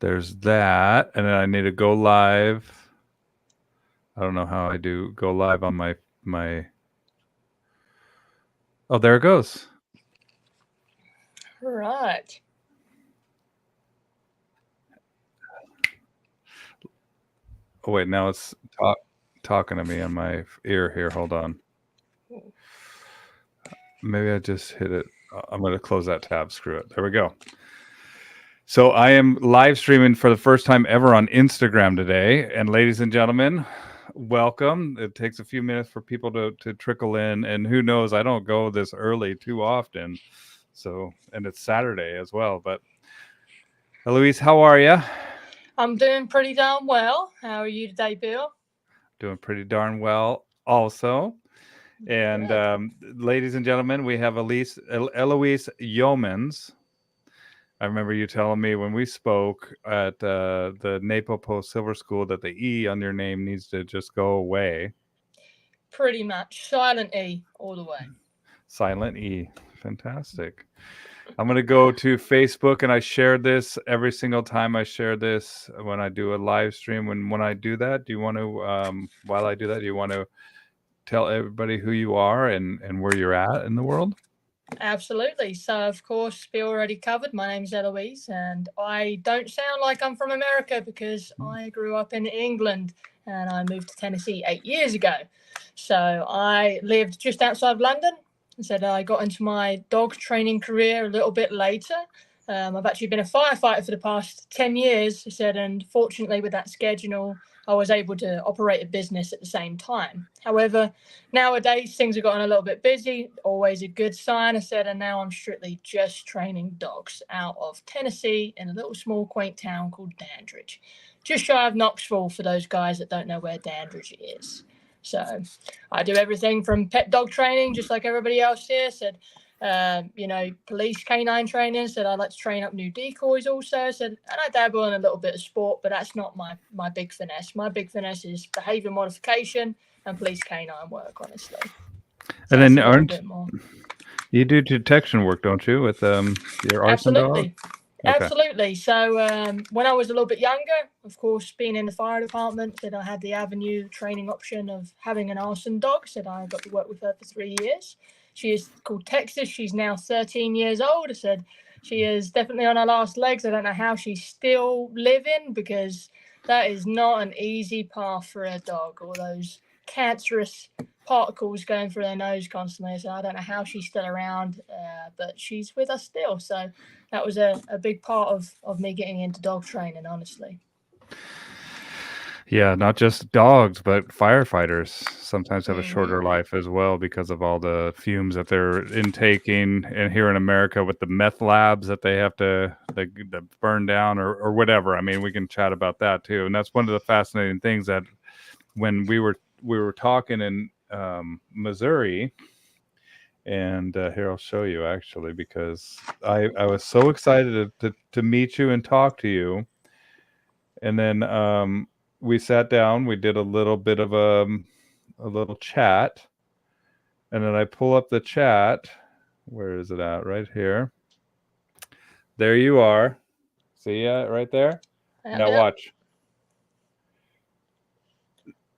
There's that. And then I need to go live. I don't know how I do go live on my. Oh, there it goes. Right. Oh, wait, now it's talking to me on my ear here. Hold on. Maybe I just hit it. I'm going to close that tab. Screw it. There we go. So I am live streaming for the first time ever on Instagram today. And ladies and gentlemen, welcome. It takes a few minutes for people to trickle in. And who knows, I don't go this early too often. So, and it's Saturday as well. But Eloise, how are you? I'm doing pretty darn well. How are you today, Bill? Doing pretty darn well also. And Good. ladies and gentlemen, we have Eloise Yeomans. I remember you telling me when we spoke at the Napo Post Silver School that the E on your name needs to just go away. Pretty much. Silent E all the way. Silent E. Fantastic. I'm going to go to Facebook, and I share this every single time I share this when I do a live stream. When I do that, do you want to, while I do that, do you want to tell everybody who you are and where you're at in the world? Absolutely. So, of course, Bill already covered. My name's Eloise, and I don't sound like I'm from America because I grew up in England and I moved to Tennessee 8 years ago. So, I lived just outside of London. I said I got into my dog training career a little bit later. I've actually been a firefighter for the past 10 years, I said, and fortunately, with that schedule, I was able to operate a business at the same time. However, nowadays things have gotten a little bit busy, always a good sign, I said, and now I'm strictly just training dogs out of Tennessee in a little small quaint town called Dandridge, just shy of Knoxville for those guys that don't know where Dandridge is. So I do everything from pet dog training, just like everybody else here said. Police canine training. Said I like to train up new decoys also. Said, and I dabble in a little bit of sport, but that's not my big finesse. My big finesse is behavior modification and police canine work, honestly. So And that's then a little bit more. you do detection work, don't you, with your arson dog? Absolutely. Okay. Absolutely. So when I was a little bit younger, of course, being in the fire department, said I had the avenue training option of having an arson dog. Said I got to work with her for 3 years. She is called Texas. She's now 13 years old. I said she is definitely on her last legs. I don't know how she's still living because that is not an easy path for a dog. All those cancerous particles going through their nose constantly. So I don't know how she's still around, but she's with us still. So that was a big part of me getting into dog training, honestly. Yeah, not just dogs, but firefighters sometimes have a shorter Mm-hmm. life as well because of all the fumes that they're intaking. And here in America, with the meth labs that they have to burn down or whatever. I mean, we can chat about that too. And that's one of the fascinating things that when we were talking in Missouri, and here I'll show you actually because I was so excited to meet you and talk to you, and then we sat down, we did a little bit of a little chat, and then I pull up the chat. Where is it at? Right here. There you are. See ya right there. Yep, Now yep. watch.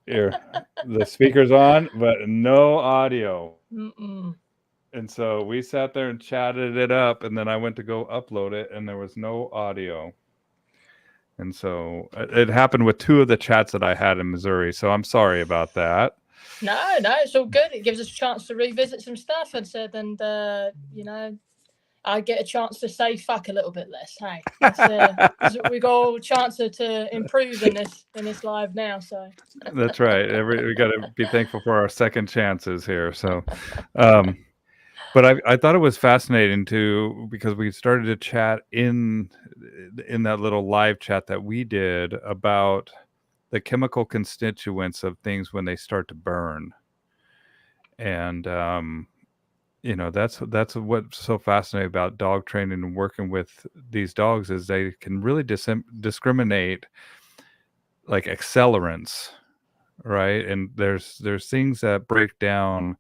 Here, the speaker's on, but no audio. Mm-mm. And so we sat there and chatted it up, and then I went to go upload it, and there was no audio. And so it happened with two of the chats that I had in Missouri. So I'm sorry about that. No, it's all good. It gives us a chance to revisit some stuff and said, and I get a chance to say fuck a little bit less. Hey, we got a chance to improve in this live now. So That's right. We got to be thankful for our second chances here. So, um, but I thought it was fascinating too because we started to chat in that little live chat that we did about the chemical constituents of things when they start to burn, and that's what's so fascinating about dog training and working with these dogs is they can really discriminate like accelerants, right? And there's things that break down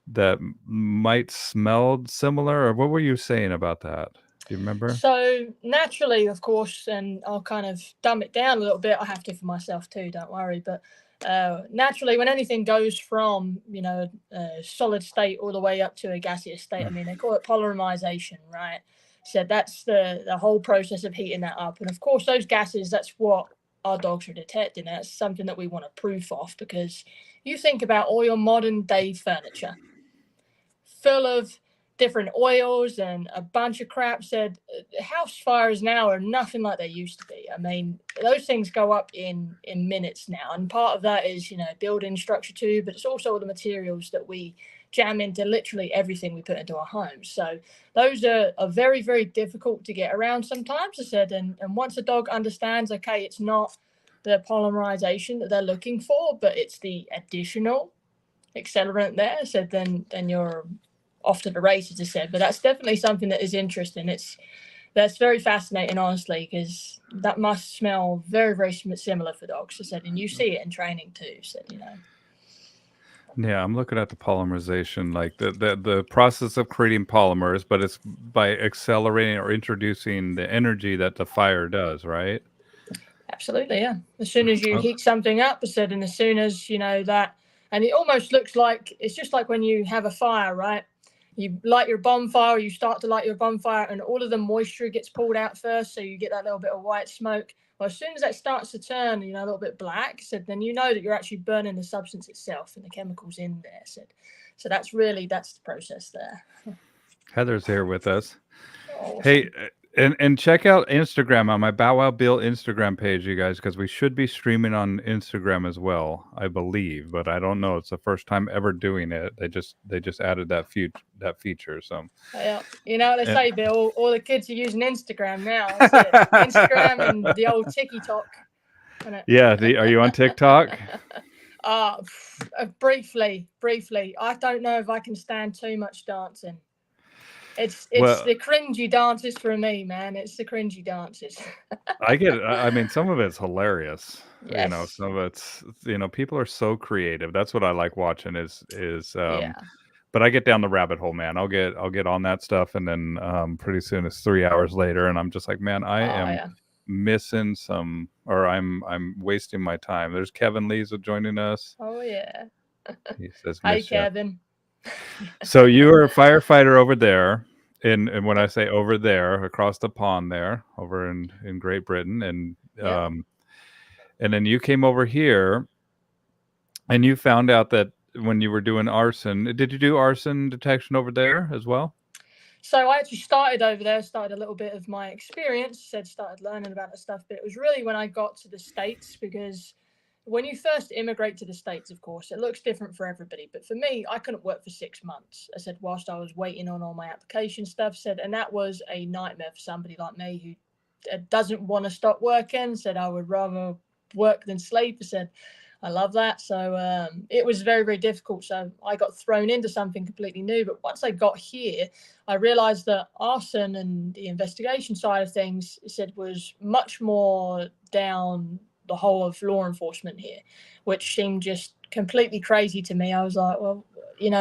that might smell similar. Or what were you saying about that? Do you remember? So naturally, of course, and I'll kind of dumb it down a little bit. I have to for myself too, don't worry. But naturally, when anything goes from, a solid state all the way up to a gaseous state, I mean, they call it polymerization, right? So that's the whole process of heating that up. And of course, those gases, that's what our dogs are detecting. That's something that we want to proof off, because you think about all your modern day furniture full of different oils and a bunch of crap. Said house fires now are nothing like they used to be. I mean, those things go up in minutes now, and part of that is building structure too, but it's also the materials that we jam into literally everything we put into our homes. So those are very, very difficult to get around sometimes. I said, and once a dog understands, okay, it's not the polymerization that they're looking for, but it's the additional accelerant there, said then you're off to the races, I said. But that's definitely something that is interesting. That's very fascinating, honestly, because that must smell very, very similar for dogs, I said, and you see it in training too, said. Yeah, I'm looking at the polymerization, like the process of creating polymers, but it's by accelerating or introducing the energy that the fire does, right? Absolutely, yeah. As soon as you Oh, heat something up, I said, and as soon as that, and it almost looks like it's just like when you have a fire, right? You light your bonfire, you start to light your bonfire, and all of the moisture gets pulled out first, so you get that little bit of white smoke. Well, as soon as that starts to turn, a little bit black, said, then you know that you're actually burning the substance itself and the chemicals in there. Said, so that's the process there. Heather's here with us. Awesome. Hey, and check out Instagram on my Bow Wow Bill Instagram page, you guys, because we should be streaming on Instagram as well, I believe, but I don't know. It's the first time ever doing it. They just added that feature. So Yeah, what they say, Bill. All the kids are using Instagram now. That's it. Instagram and the old TikTok. Yeah, are you on TikTok? Briefly. I don't know if I can stand too much dancing. It's Well, the cringy dances for me, man. It's the cringy dances. I get it. I mean, some of it's hilarious. Yes. Some of it's people are so creative. That's what I like watching Yeah. but I get down the rabbit hole, man. I'll get on that stuff, and then pretty soon it's 3 hours later, and I'm just like, man, I am missing some, or I'm wasting my time. There's Kevin Lee's joining us. Oh yeah. He says, Hi, miss ya. Kevin. So you are a firefighter over there, and when I say over there, across the pond there, over in Great Britain, and and then you came over here, and you found out that when you were doing arson, did you do arson detection over there as well? So I actually started over there, started a little bit of my experience, started learning about the stuff, but it was really when I got to the States, because when you first immigrate to the States, of course, it looks different for everybody. But for me, I couldn't work for 6 months. I said, whilst I was waiting on all my application stuff, and that was a nightmare for somebody like me who doesn't want to stop working, said I would rather work than sleep. I said, I love that. So it was very, very difficult. So I got thrown into something completely new. But once I got here, I realized that arson and the investigation side of things, was much more down the whole of law enforcement here, which seemed just completely crazy to me. I was like, well,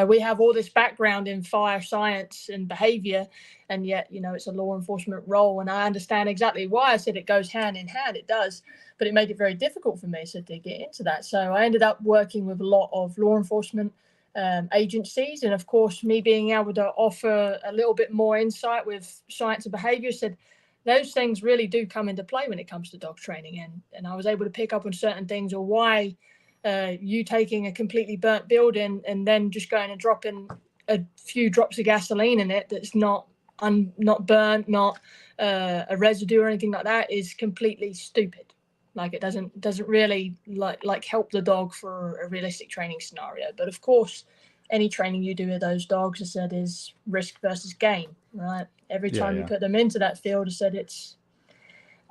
we have all this background in fire science and behavior, and yet, it's a law enforcement role. And I understand exactly why. I said it goes hand in hand. It does. But it made it very difficult for me to get into that. So I ended up working with a lot of law enforcement agencies. And of course, me being able to offer a little bit more insight with science and behavior, those things really do come into play when it comes to dog training. And I was able to pick up on certain things, or why you taking a completely burnt building and then just going and dropping a few drops of gasoline in it that's not burnt, not a residue or anything like that, is completely stupid. Like, it doesn't really like help the dog for a realistic training scenario. But of course, any training you do with those dogs, I said, is risk versus gain, right? Every time you put them into that field, I said, it's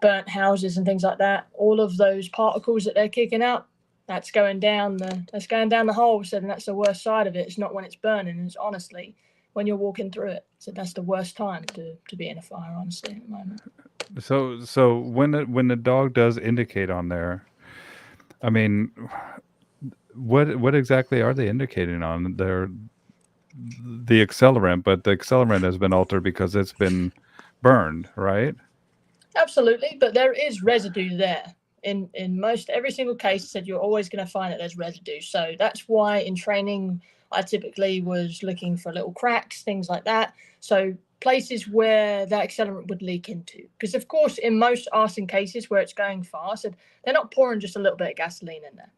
burnt houses and things like that. All of those particles that they're kicking out, that's going down the hole. So that's the worst side of it. It's not when it's burning. It's honestly when you're walking through it. So that's the worst time to be in a fire, honestly, at the moment. So when the dog does indicate on there, I mean, what exactly are they indicating on? They're the accelerant, but the accelerant has been altered because it's been burned, right? Absolutely, but there is residue there. In most every single case, said you're always going to find that there's residue. So that's why in training, I typically was looking for little cracks, things like that. So places where that accelerant would leak into, because of course, in most arson cases where it's going fast, they're not pouring just a little bit of gasoline in there.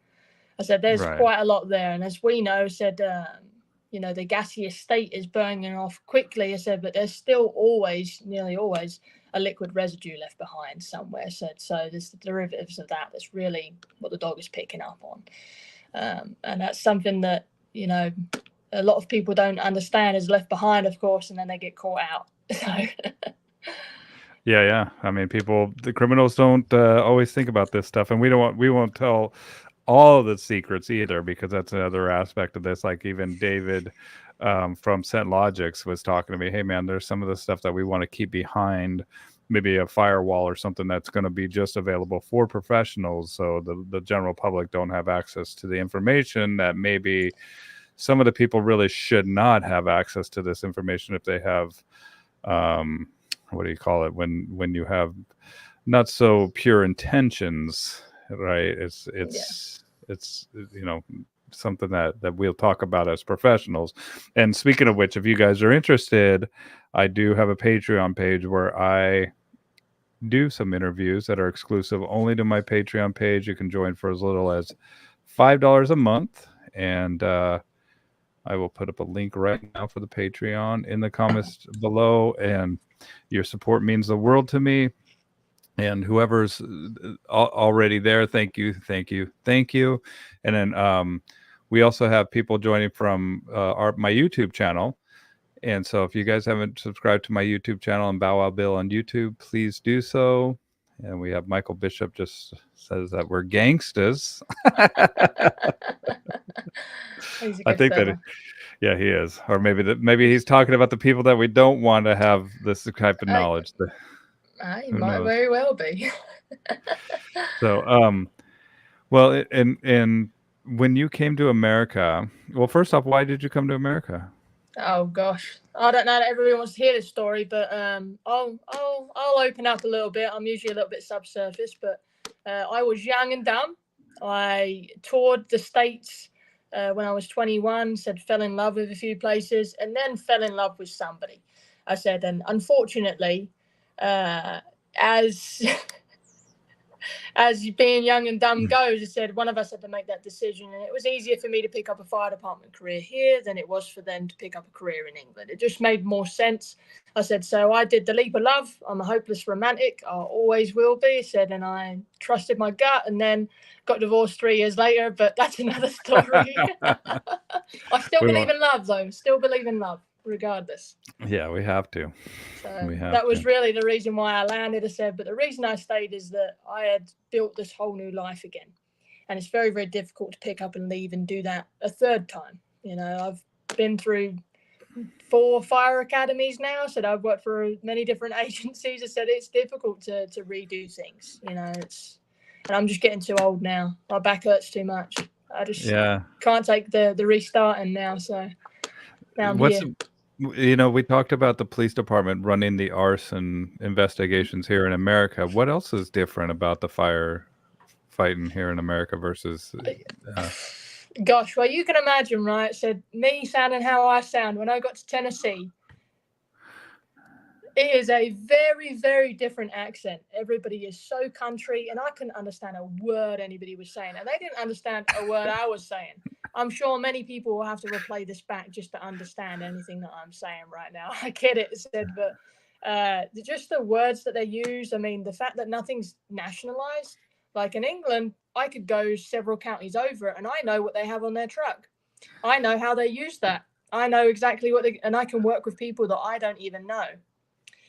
I said there's Right. quite a lot there, and as we know, said the gaseous state is burning off quickly. I said, but there's still always, nearly always, a liquid residue left behind somewhere. So there's the derivatives of that. That's really what the dog is picking up on, and that's something that a lot of people don't understand is left behind, of course, and then they get caught out. So. Yeah. I mean, the criminals don't always think about this stuff, and we won't tell all the secrets either, because that's another aspect of this. Like even David from Scent Logics was talking to me, hey man, there's some of the stuff that we want to keep behind maybe a firewall or something that's going to be just available for professionals, so the general public don't have access to the information that maybe some of the people really should not have access to this information if they have what do you call it, when you have not so pure intentions, right? It's something that we'll talk about as professionals. And speaking of which, if you guys are interested, I do have a Patreon page where I do some interviews that are exclusive only to my Patreon page. You can join for as little as $5 a month, and I will put up a link right now for the Patreon in the comments below, and your support means the world to me. And whoever's already there, thank you. And then we also have people joining from my YouTube channel. And so if you guys haven't subscribed to my YouTube channel and Bow Wow Bill on YouTube, please do so. And we have Michael Bishop just says that we're gangstas. He's a I good think fella. yeah, he is. Or maybe he's talking about the people that we don't want to have this type of knowledge. He might very well be. So, well, and when you came to America, well, first off, why did you come to America? Oh gosh, I don't know that everyone wants to hear this story, but I'll open up a little bit. I'm usually a little bit subsurface, but I was young and dumb. I toured the States when I was 21. Said fell in love with a few places, and then fell in love with somebody. I said, and unfortunately, as being young and dumb goes, I said one of us had to make that decision, and it was easier for me to pick up a fire department career here than it was for them to pick up a career in England. It just made more sense. I said, so I did the leap of love. I'm a hopeless romantic. I always will be, I said, and I trusted my gut, and then got divorced 3 years later, but that's another story. I still believe in love, though. Still believe in love, regardless. Yeah, we have to. So that was really the reason why I landed, I said. But the reason I stayed is that I had built this whole new life again. And it's very, very difficult to pick up and leave and do that a third time. I've been through 4 fire academies now. So I've worked for many different agencies. I said it's difficult to redo things. And I'm just getting too old now. My back hurts too much. I just can't take the restarting now. So now I'm here. We talked about the police department running the arson investigations here in America. What else is different about the firefighting here in America versus? Gosh, well, you can imagine, right? So me sounding how I sound when I got to Tennessee. It is a very, very different accent. Everybody is so country, and I couldn't understand a word anybody was saying, and they didn't understand a word I was saying. I'm sure many people will have to replay this back just to understand anything that I'm saying right now. I get it, said, but just the words that they use. I mean, the fact that nothing's nationalized. Like in England, I could go several counties over and I know what they have on their truck. I know how they use that. I know exactly and I can work with people that I don't even know.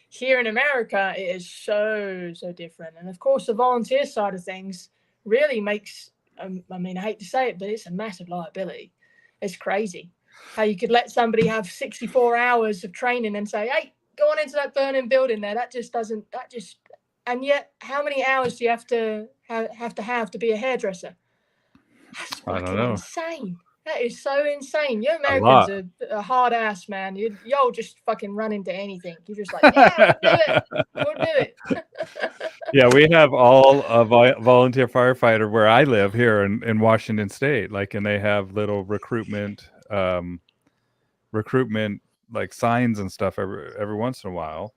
Here in America, it is so different. And of course, the volunteer side of things really makes, I mean, I hate to say it, but it's a massive liability. It's crazy how you could let somebody have 64 hours of training and say, hey, go on into that burning building there. And yet how many hours do you have to be a hairdresser? That's fucking insane. That is so insane. You A Americans lot. are a hard ass, man. Y'all just fucking run into anything. You're just like, yeah, we'll do it. We'll do it. Yeah, we have all a volunteer firefighter where I live here in Washington State. Like, and they have little recruitment like signs and stuff every once in a while.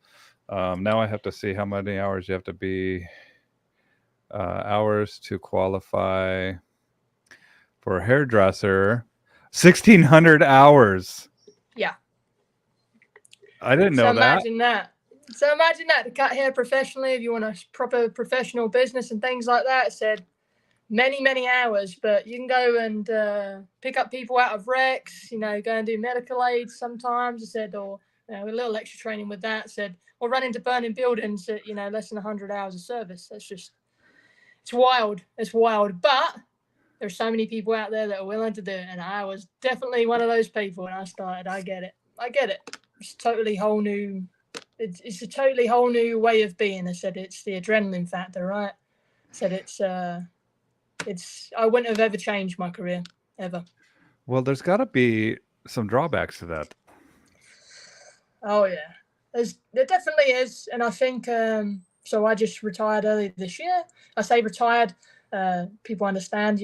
Now I have to see how many hours you have to be hours to qualify for a hairdresser. 1,600 hours. Yeah. I didn't know that. Imagine that. So imagine that, to cut hair professionally, if you want a proper professional business and things like that. It said many, many hours, but you can go and pick up people out of wrecks, go and do medical aids sometimes. It said, or a little extra training with that. It said, or run into burning buildings at, less than 100 hours of service. That's just, it's wild. It's wild. But there's so many people out there that are willing to do it. And I was definitely one of those people when I started. I get it. It's totally whole new. It's a totally whole new way of being. I said it's the adrenaline factor, right? I said it's I wouldn't have ever changed my career ever. Well, there's got to be some drawbacks to that. Oh yeah, there definitely is, and I think so. I just retired early this year. I say retired. People understand,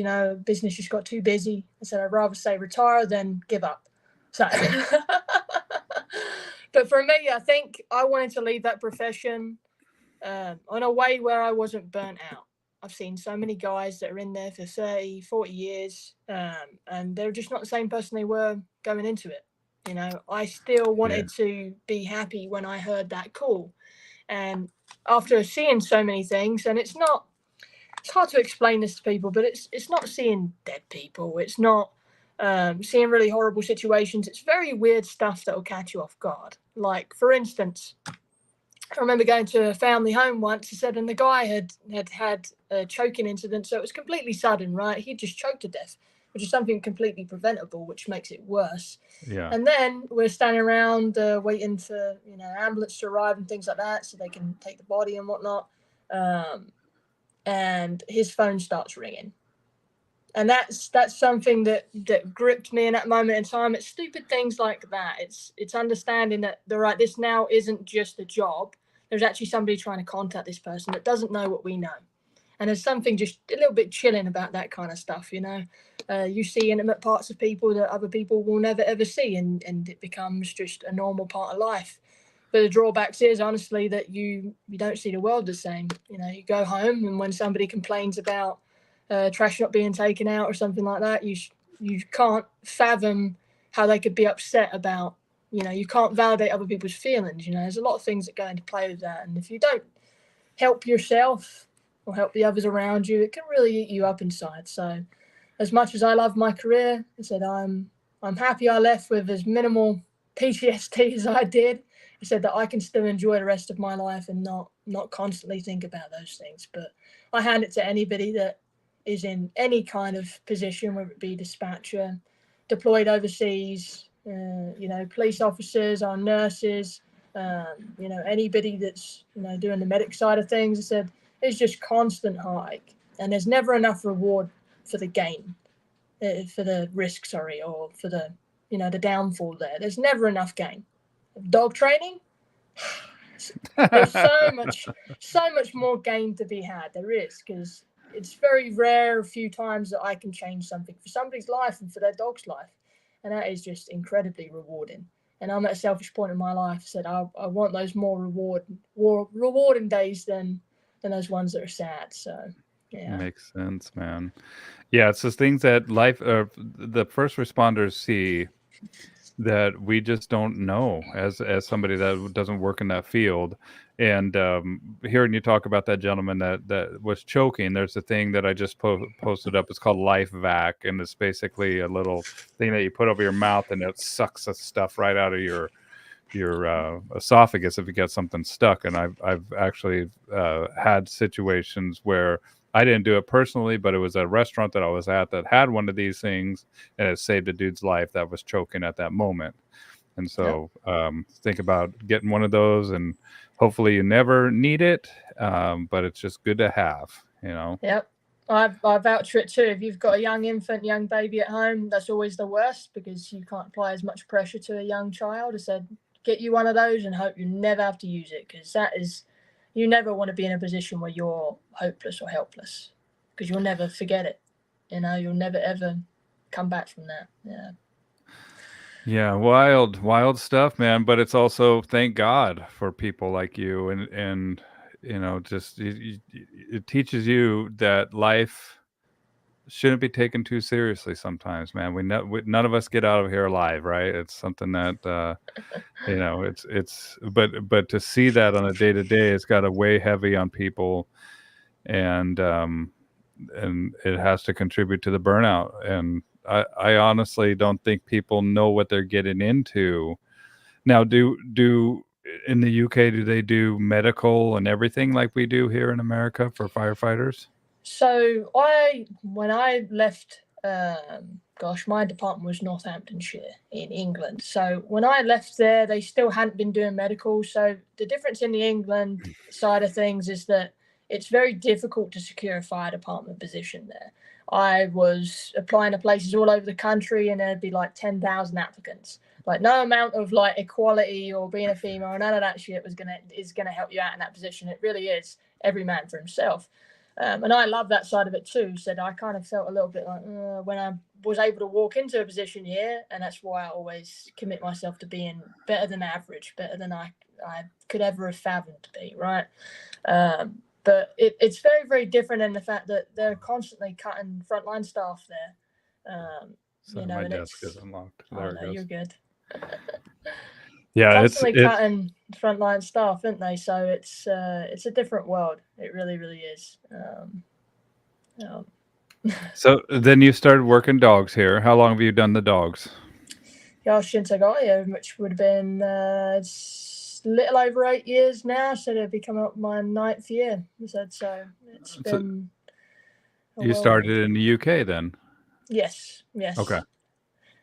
business just got too busy. I said I'd rather say retire than give up. So. But for me, I think I wanted to leave that profession on a way where I wasn't burnt out. I've seen so many guys that are in there for 30, 40 years, and they're just not the same person they were going into it. I still wanted to be happy when I heard that call. And after seeing so many things, and it's hard to explain this to people, but it's not seeing dead people. It's not seeing really horrible situations. It's very weird stuff that will catch you off guard. Like, for instance, I remember going to a family home once, he said, and the guy had a choking incident, so it was completely sudden, right? He just choked to death, which is something completely preventable, which makes it worse. Yeah. And then we're standing around waiting for, ambulance to arrive and things like that so they can take the body and whatnot. And his phone starts ringing. And that's something that gripped me in that moment in time. It's stupid things like that. It's understanding that this now isn't just a job. There's actually somebody trying to contact this person that doesn't know what we know. And there's something just a little bit chilling about that kind of stuff, You see intimate parts of people that other people will never, ever see, and it becomes just a normal part of life. But the drawbacks is, honestly, that you don't see the world the same. You go home, and when somebody complains about trash not being taken out or something like that, you can't fathom how they could be upset about, you can't validate other people's feelings. There's a lot of things that go into play with that, and if you don't help yourself or help the others around you, it can really eat you up inside. So as much as I love my career, I said I'm happy I left with as minimal PTSD as I did. I said that I can still enjoy the rest of my life and not constantly think about those things. But I hand it to anybody that is in any kind of position, whether it be dispatcher, deployed overseas, police officers, or nurses, anybody that's, doing the medic side of things. I said, it's just constant heartache, and there's never enough reward for the gain, for the risk, or for the, the downfall there. There's never enough gain. Dog training, there's so much more gain to be had. There is, because it's very rare, a few times that I can change something for somebody's life and for their dog's life. And that is just incredibly rewarding. And I'm at a selfish point in my life. I said, I want those more rewarding days than those ones that are sad. So, yeah. Makes sense, man. Yeah, it's those things that the first responders see that we just don't know as somebody that doesn't work in that field. And hearing you talk about that gentleman that was choking, there's a thing that I just posted up. It's called Life Vac, and it's basically a little thing that you put over your mouth, and it sucks the stuff right out of your esophagus if you get something stuck. And I've actually had situations where I didn't do it personally, but it was a restaurant that I was at that had one of these things, and it saved a dude's life that was choking at that moment. And so think about getting one of those, and hopefully you never need it, but it's just good to have, Yep. I vouch for it too. If you've got a young infant, young baby at home, that's always the worst because you can't apply as much pressure to a young child. I said, get you one of those and hope you never have to use it, because you never want to be in a position where you're hopeless or helpless, because you'll never forget it. You'll never ever come back from that. Yeah. Yeah, wild stuff, man. But it's also, thank God for people like you, and just it teaches you that life shouldn't be taken too seriously sometimes, man. None of us get out of here alive, right? It's something that but to see that on a day to day, it's got to weigh heavy on people, and it has to contribute to the burnout. And I honestly don't think people know what they're getting into. Now, do in the UK, do they do medical and everything like we do here in America for firefighters? So when I left, my department was Northamptonshire in England. So when I left there, they still hadn't been doing medical. So the difference in the England side of things is that it's very difficult to secure a fire department position there. I was applying to places all over the country, and there'd be like 10,000 applicants. Like, no amount of like equality or being a female or none of that shit is gonna help you out in that position. It really is every man for himself. And I love that side of it too. So I kind of felt a little bit like when I was able to walk into a position here, and that's why I always commit myself to being better than average, better than I could ever have fathomed to be, right? But it's very, very different in the fact that they're constantly cutting frontline staff there. My desk is unlocked. There it goes. You're good. Yeah, constantly cutting frontline staff, aren't they? So it's a different world. It really, really is. So then you started working dogs here. How long have you done the dogs? Since I got here, which would have been it's a little over 8 years now. So it'll be coming up my 9th year. So it's been. You started in the UK then? Yes. Okay.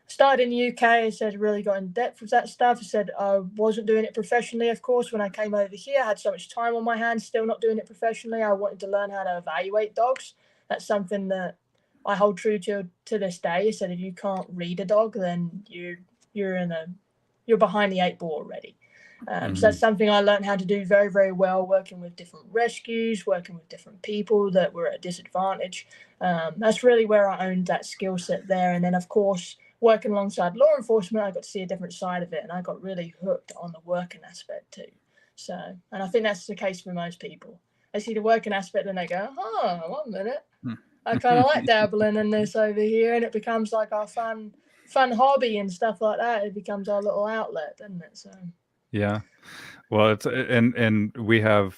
Started in the UK. I said really got in depth with that stuff. I said I wasn't doing it professionally, of course. When I came over here, I had so much time on my hands, still not doing it professionally. I wanted to learn how to evaluate dogs. That's something that I hold true to this day. I said if you can't read a dog, then you're behind the 8 ball already. So that's something I learned how to do very, very well, working with different rescues, working with different people that were at a disadvantage. That's really where I owned that skill set there. And then, of course, working alongside law enforcement, I got to see a different side of it, and I got really hooked on the working aspect too. So, and I think that's the case for most people. They see the working aspect and they go, oh, 1 minute. I kind of like dabbling in this over here, and it becomes like our fun hobby and stuff like that. It becomes our little outlet, doesn't it? So yeah, well, it's and we have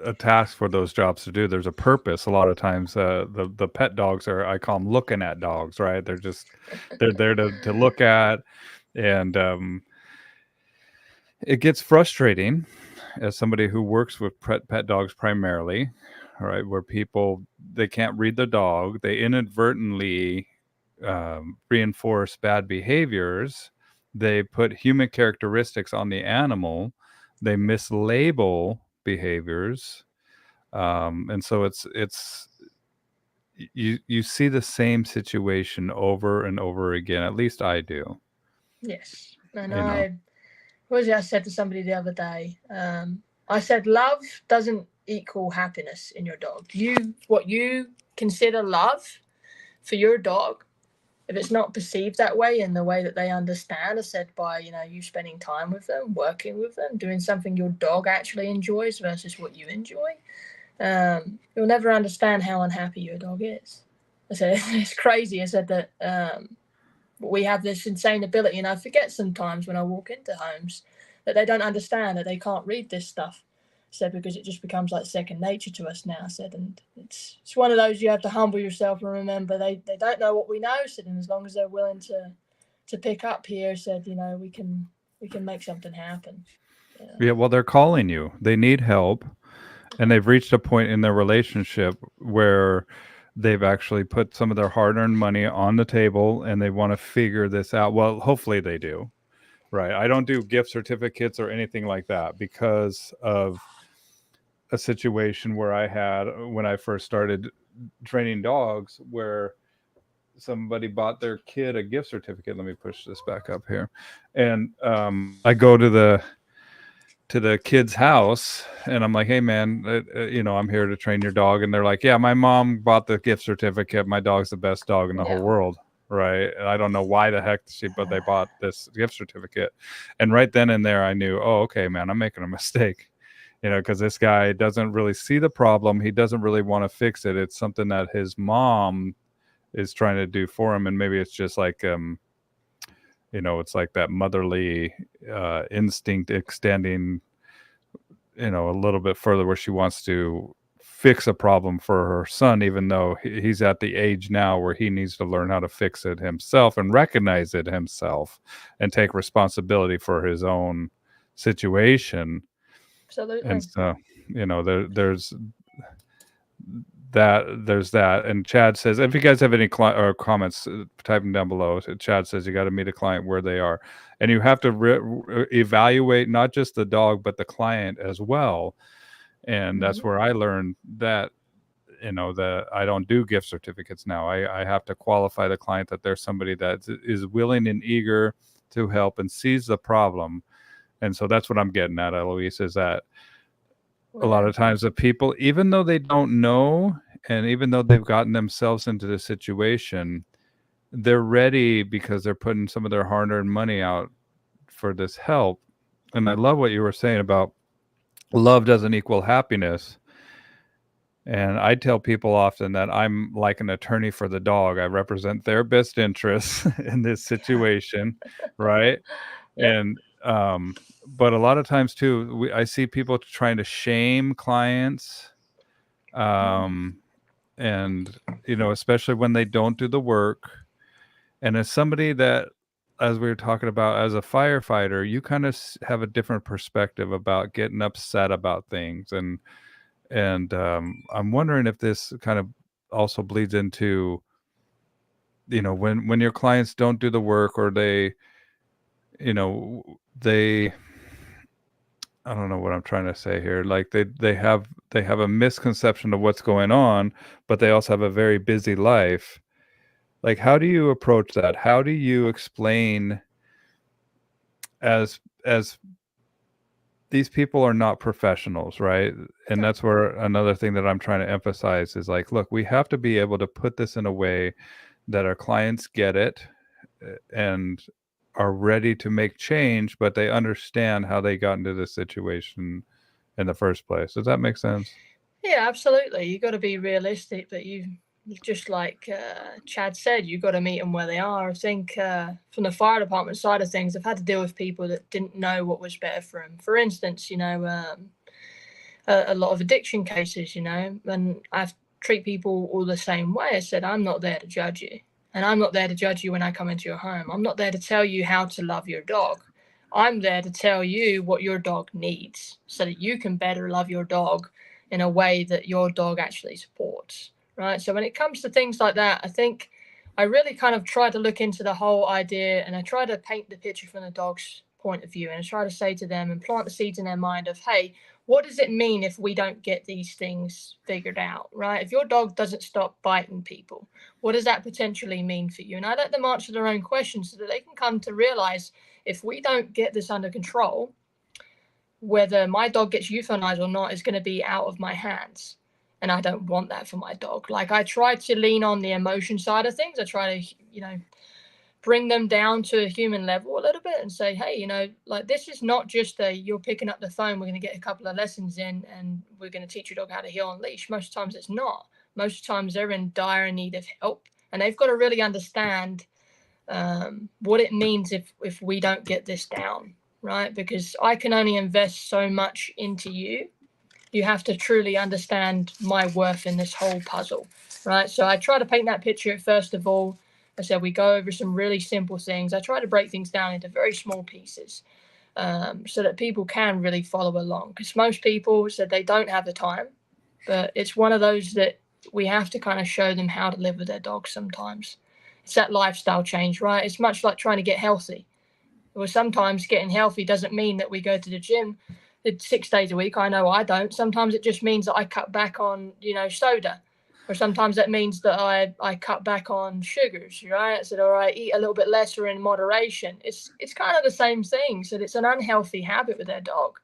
a task for those jobs to do. There's a purpose. A lot of times, the pet dogs are, I call them looking at dogs, right? They're there to look at, and it gets frustrating as somebody who works with pet dogs primarily. All right, where people, they can't read the dog, they inadvertently reinforce bad behaviors, they put human characteristics on the animal, they mislabel behaviors, and so it's you see the same situation over and over again. At least I do. Yes, and I said to somebody the other day, I said love doesn't equal happiness in your dog. What you consider love for your dog, if it's not perceived that way in the way that they understand, I said by you spending time with them, working with them, doing something your dog actually enjoys versus what you enjoy, you'll never understand how unhappy your dog is. I said it's crazy. I said that we have this insane ability, and I forget sometimes when I walk into homes that they don't understand, that they can't read this stuff. Said because it just becomes like second nature to us now. Said, and it's one of those you have to humble yourself and remember they don't know what we know. Said, and as long as they're willing to pick up here, said we can make something happen. Yeah, well, they're calling you. They need help, and they've reached a point in their relationship where they've actually put some of their hard-earned money on the table, and they want to figure this out. Well, hopefully they do. Right. I don't do gift certificates or anything like that because of a situation where I had when I first started training dogs, where somebody bought their kid a gift certificate. Let me push this back up here, and I go to the kid's house, and I'm like, hey man, I'm here to train your dog. And they're like, yeah, my mom bought the gift certificate, my dog's the best dog in the whole world, right? And I don't know why the heck but they bought this gift certificate. And right then and there I knew, oh, okay, man, I'm making a mistake, because this guy doesn't really see the problem. He doesn't really want to fix it. It's something that his mom is trying to do for him. And maybe it's just like it's like that motherly instinct extending, a little bit further, where she wants to fix a problem for her son, even though he's at the age now where he needs to learn how to fix it himself and recognize it himself and take responsibility for his own situation. Absolutely. And so, there's that. And Chad says, if you guys have any comments, type them down below. Chad says you got to meet a client where they are, and you have to evaluate not just the dog but the client as well. And that's where I learned that that I don't do gift certificates now. I have to qualify the client that there's somebody that is willing and eager to help and sees the problem. And so that's what I'm getting at, Eloise, is that a lot of times the people, even though they don't know, and even though they've gotten themselves into the situation, they're ready because they're putting some of their hard-earned money out for this help. And I love what you were saying about love doesn't equal happiness. And I tell people often that I'm like an attorney for the dog. I represent their best interests in this situation, right? And but a lot of times too, I see people trying to shame clients, and especially when they don't do the work. And as somebody that, as we were talking about, as a firefighter, you kind of have a different perspective about getting upset about things. And I'm wondering if this kind of also bleeds into, when your clients don't do the work, or they I don't know what I'm trying to say here. Like they have a misconception of what's going on, but they also have a very busy life. Like, how do you approach that? How do you explain, as these people are not professionals, right? And that's where another thing that I'm trying to emphasize is like, look, we have to be able to put this in a way that our clients get it and are ready to make change, but they understand how they got into this situation in the first place. Does that make sense? Yeah, absolutely. You got to be realistic, but you just like Chad said, you got to meet them where they are. I think from the fire department side of things, I've had to deal with people that didn't know what was better for them. For instance, a lot of addiction cases, and I treat people all the same way. I said, I'm not there to judge you. And I'm not there to judge you when I come into your home. I'm not there to tell you how to love your dog. I'm there to tell you what your dog needs so that you can better love your dog in a way that your dog actually supports, right? So when it comes to things like that, I think I really kind of try to look into the whole idea, and I try to paint the picture from the dog's point of view, and I try to say to them and plant the seeds in their mind of, hey, what does it mean if we don't get these things figured out, right? If your dog doesn't stop biting people, what does that potentially mean for you? And I let them answer their own questions so that they can come to realize, if we don't get this under control, whether my dog gets euthanized or not is going to be out of my hands. And I don't want that for my dog. Like, I try to lean on the emotion side of things. I try to, bring them down to a human level a little bit and say, hey, like, this is not just you're picking up the phone, we're going to get a couple of lessons in and we're going to teach your dog how to heel on leash. Most times it's not. Most times they're in dire need of help, and they've got to really understand what it means if we don't get this down, right? Because I can only invest so much into you. You have to truly understand my worth in this whole puzzle, right? So I try to paint that picture first of all. I said we go over some really simple things. I try to break things down into very small pieces so that people can really follow along. Because most people said they don't have the time, but it's one of those that we have to kind of show them how to live with their dogs sometimes. It's that lifestyle change, right? It's much like trying to get healthy. Well, sometimes getting healthy doesn't mean that we go to the gym it's 6 days a week. I know I don't. Sometimes it just means that I cut back on, soda. Or sometimes that means that I cut back on sugars, right? I said, or I eat a little bit less or in moderation. It's kind of the same thing. So it's an unhealthy habit with their dog.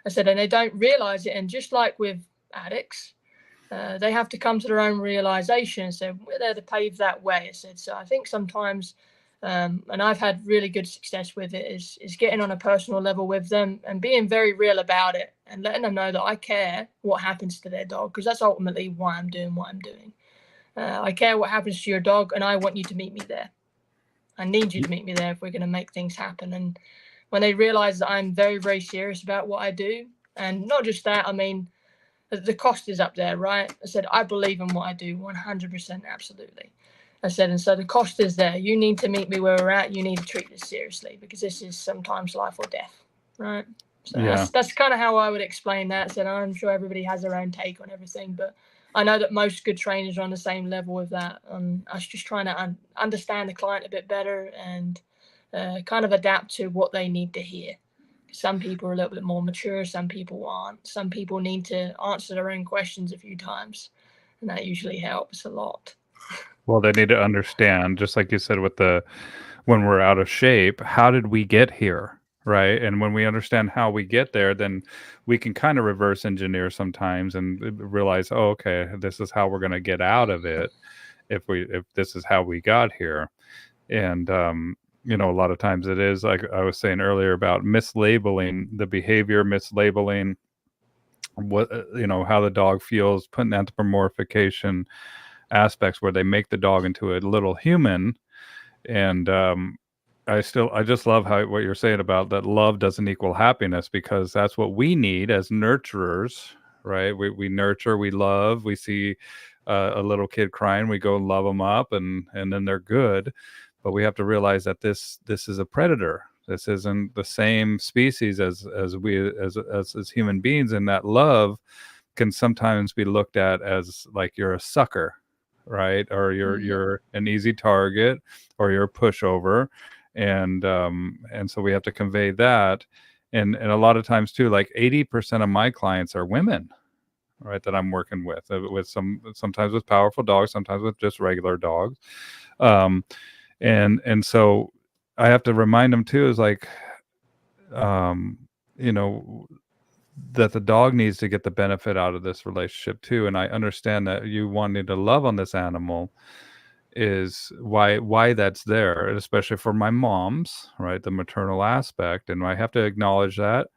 I said, and they don't realize it. And just like with addicts, they have to come to their own realization. So we're there to pave that way. I said, so I think sometimes, and I've had really good success with it, is getting on a personal level with them and being very real about it and letting them know that I care what happens to their dog, because that's ultimately why I'm doing what I'm doing. I care what happens to your dog, and I want you to meet me there. I need you to meet me there if we're going to make things happen. And when they realize that I'm very, very serious about what I do, and not just that, I mean, the cost is up there, right? I said, I believe in what I do 100%, absolutely. I said, and so the cost is there. You need to meet me where we're at. You need to treat this seriously, because this is sometimes life or death, right? So Yeah. that's kind of how I would explain that. I said, I'm sure everybody has their own take on everything, but I know that most good trainers are on the same level with that. I was just trying to understand the client a bit better and kind of adapt to what they need to hear. Some people are a little bit more mature, some people aren't. Some people need to answer their own questions a few times, and that usually helps a lot. Well, they need to understand, just like you said, with when we're out of shape, how did we get here? Right. And when we understand how we get there, then we can kind of reverse engineer sometimes and realize, oh, okay, this is how we're going to get out of it if this is how we got here. And, a lot of times it is, like I was saying earlier, about mislabeling the behavior, mislabeling what, how the dog feels, putting anthropomorphication aspects where they make the dog into a little human. And, I just love what you're saying about that love doesn't equal happiness, because that's what we need as nurturers, right? We nurture, we love, we see a little kid crying, we go and love them up, and then they're good. But we have to realize that this is a predator. This isn't the same species as we as human beings, and that love can sometimes be looked at as like you're a sucker, right? Or you're an easy target, or you're a pushover. And so we have to convey that. And a lot of times too, like 80% of my clients are women, right, that I'm working with sometimes with powerful dogs, sometimes with just regular dogs. And so I have to remind them too, is like, that the dog needs to get the benefit out of this relationship too. And I understand that you wanting to love on this animal is why that's there, especially for my moms, right? The maternal aspect. And I have to acknowledge that.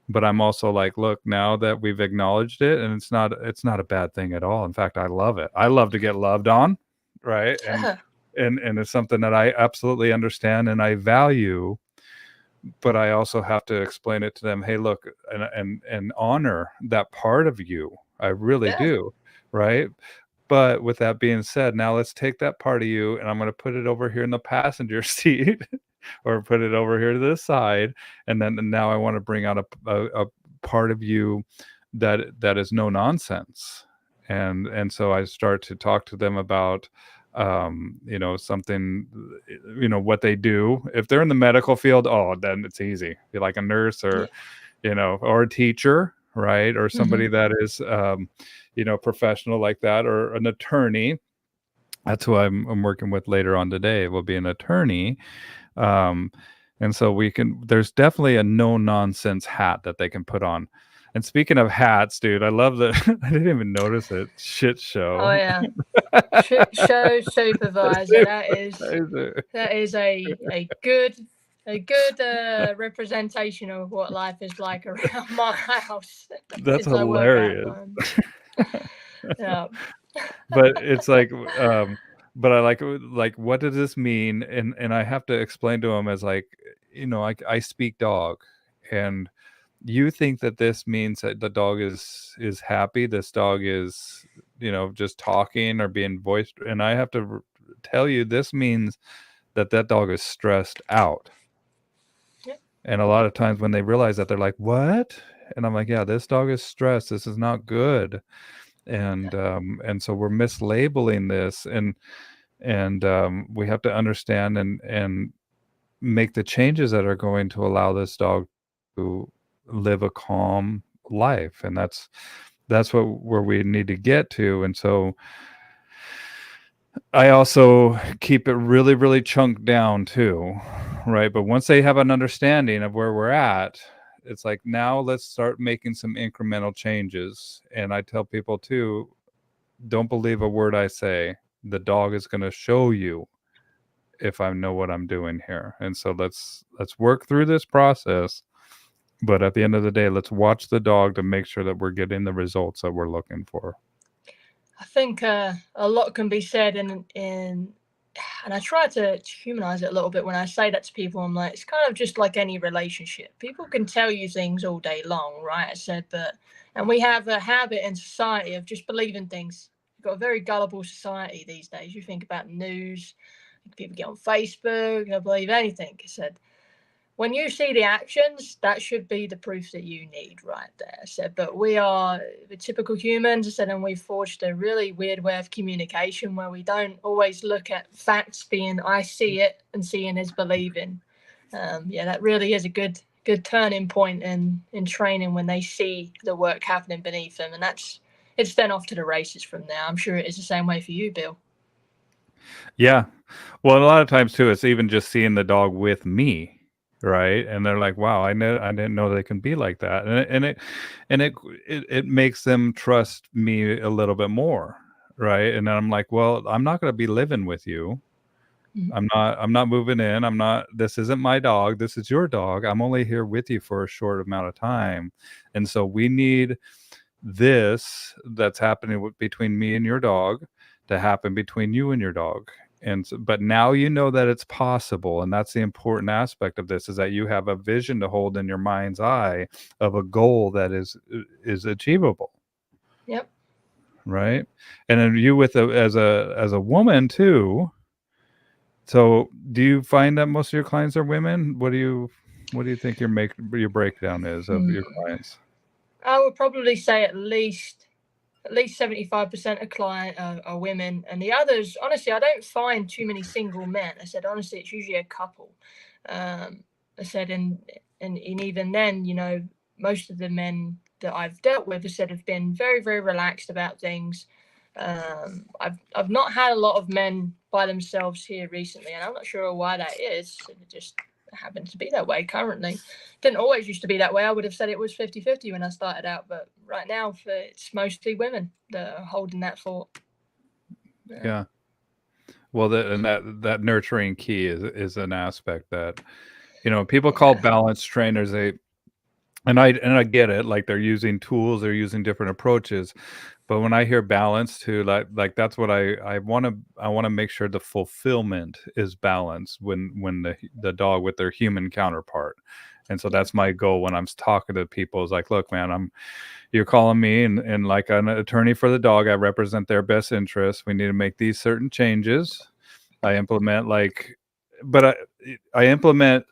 But I'm also like, look, now that we've acknowledged it, and it's not a bad thing at all. In fact, I love it. I love to get loved on, right? And it's something that I absolutely understand and I value. But I also have to explain it to them. Hey, look, and honor that part of you. I really do, right? But with that being said, now let's take that part of you, and I'm going to put it over here in the passenger seat, or put it over here to the side, and now I want to bring out a part of you that is no nonsense, and so I start to talk to them about something, what they do. If they're in the medical field, oh, then it's easy. Be like a nurse, or or a teacher, right? Or somebody that is professional like that, or an attorney. That's who I'm working with later on today, will be an attorney. And so there's definitely a no nonsense hat that they can put on. And speaking of hats, dude, I love that. I didn't even notice it. Shit show. Oh yeah. Show supervisor. That is a good representation of what life is like around my house. That's hilarious. Yeah. But it's like, but I like, what does this mean? And I have to explain to them as like, I speak dog, and you think that this means that the dog is happy. This dog is, just talking or being voiced. And I have to tell you, this means that dog is stressed out. Yep. And a lot of times when they realize that, they're like, what? And I'm like, yeah, this dog is stressed. This is not good. And so we're mislabeling this, and we have to understand and make the changes that are going to allow this dog to live a calm life. And that's where we need to get to. And so I also keep it really, really chunked down too, right? But once they have an understanding of where we're at, it's like, now let's start making some incremental changes. And I tell people too, don't believe a word I say. The dog is going to show you if I know what I'm doing here. And so let's work through this process. But at the end of the day, let's watch the dog to make sure that we're getting the results that we're looking for. I think a lot can be said and I try to humanize it a little bit when I say that to people. I'm like, it's kind of just like any relationship. People can tell you things all day long, right? I said, and we have a habit in society of just believing things. We've got a very gullible society these days. You think about news, people get on Facebook, they'll believe anything. I said, when you see the actions, that should be the proof that you need right there. I said, but we are the typical humans. I said, and we've forged a really weird way of communication where we don't always look at facts being I see it and seeing is believing. Yeah, that really is a good turning point in training when they see the work happening beneath them. And it's then off to the races from there. I'm sure it is the same way for you, Bill. Yeah. Well, a lot of times too, it's even just seeing the dog with me, right? And they're like, "Wow, I didn't know they can be like that," and it makes them trust me a little bit more, right? And then I'm like, "Well, I'm not going to be living with you. I'm not moving in. I'm not. This isn't my dog. This is your dog. I'm only here with you for a short amount of time, and so we need this that's happening between me and your dog to happen between you and your dog." And so, but now you know that it's possible, and that's the important aspect of this, is that you have a vision to hold in your mind's eye of a goal that is achievable. Yep. Right. And then you with as a woman too. So do you find that most of your clients are women? What do you think your breakdown is of your clients? I would probably say at least 75% of client are women, and the others, honestly, I don't find too many single men. I said, honestly, it's usually a couple. I said, and even then, most of the men that I've dealt with, I said, have been very, very relaxed about things. I've not had a lot of men by themselves here recently, and I'm not sure why that is. It just happens to be that way currently. Didn't always used to be that way. I would have said it was 50-50 when I started out, but right now it's mostly women that are holding that fort. Yeah. Well, that nurturing key is an aspect that, people call balance trainers, and I get it, like they're using tools, they're using different approaches. But when I hear balance too, like that's what I want to make sure the fulfillment is balanced when the dog with their human counterpart. And so that's my goal when I'm talking to people, is like, look, man, you're calling me and like an attorney for the dog, I represent their best interests. We need to make these certain changes. I implement but I implement,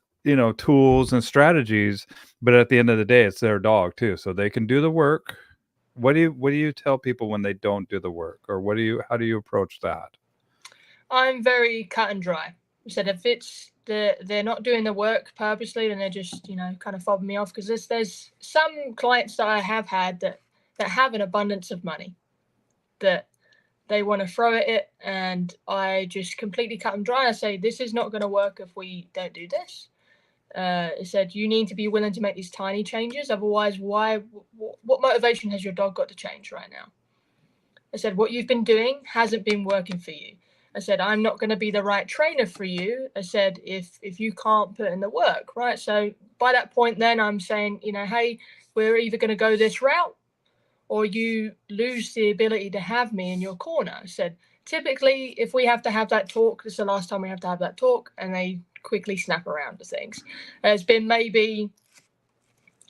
tools and strategies, but at the end of the day, it's their dog too. So they can do the work. What do you tell people when they don't do the work, or how do you approach that? I'm very cut and dry. I said, if they're not doing the work purposely, then they're just kind of fobbing me off, because there's some clients that I have had that have an abundance of money that they want to throw at it, and I just completely cut them dry. I say, this is not going to work if we don't do this. It said, you need to be willing to make these tiny changes. Otherwise, what motivation has your dog got to change right now? I said, what you've been doing hasn't been working for you. I said, I'm not going to be the right trainer for you. I said, if you can't put in the work, right? So by that point, then I'm saying, hey, we're either going to go this route, or you lose the ability to have me in your corner. I said, typically, if we have to have that talk, this is the last time we have to have that talk, and they quickly snap around to things. There's been maybe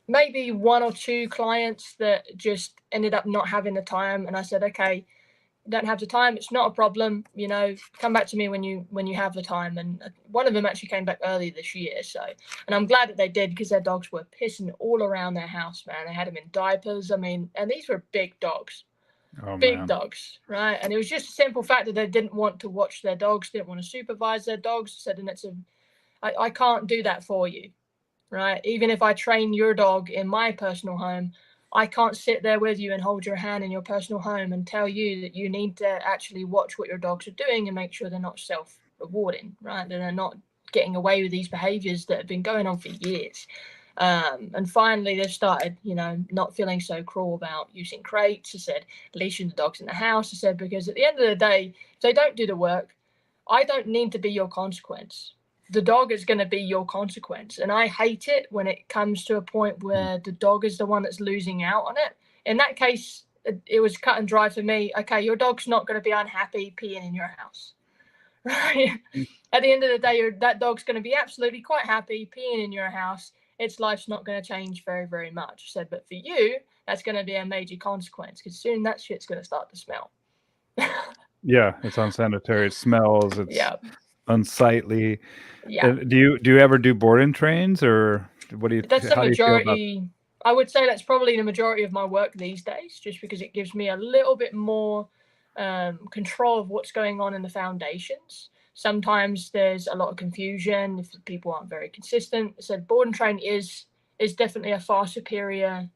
one or two clients that just ended up not having the time, and I said, okay, you don't have the time, it's not a problem, come back to me when you have the time. And one of them actually came back early this year, and I'm glad that they did, because their dogs were pissing all around their house, man. They had them in diapers, and these were big dogs. Big dogs, right? And it was just a simple fact that they didn't want to watch their dogs, didn't want to supervise their dogs. Said, and I can't do that for you. right? Even if I train your dog in my personal home, I can't sit there with you and hold your hand in your personal home and tell you that you need to actually watch what your dogs are doing and make sure they're not self-rewarding, right? That they're not getting away with these behaviors that have been going on for years. And finally, they've started, not feeling so cruel about using crates. I said, leashing the dogs in the house. I said, because at the end of the day, if they don't do the work, I don't need to be your consequence. The dog is going to be your consequence. And I hate it when it comes to a point where the dog is the one that's losing out on it. In that case, it was cut and dry for me. Okay, your dog's not going to be unhappy peeing in your house. Right? At the end of the day, that dog's going to be absolutely quite happy peeing in your house. Its life's not going to change very, very much. I said, but for you, that's going to be a major consequence because soon that shit's going to start to smell. Yeah, it's unsanitary. It smells. It's unsightly. Yeah. Do you ever do boarding trains, or what do you? That's the how majority. do you feel about? I would say that's probably the majority of my work these days, just because it gives me a little bit more control of what's going on in the foundations. Sometimes there's a lot of confusion if people aren't very consistent. So board and train is definitely a far superior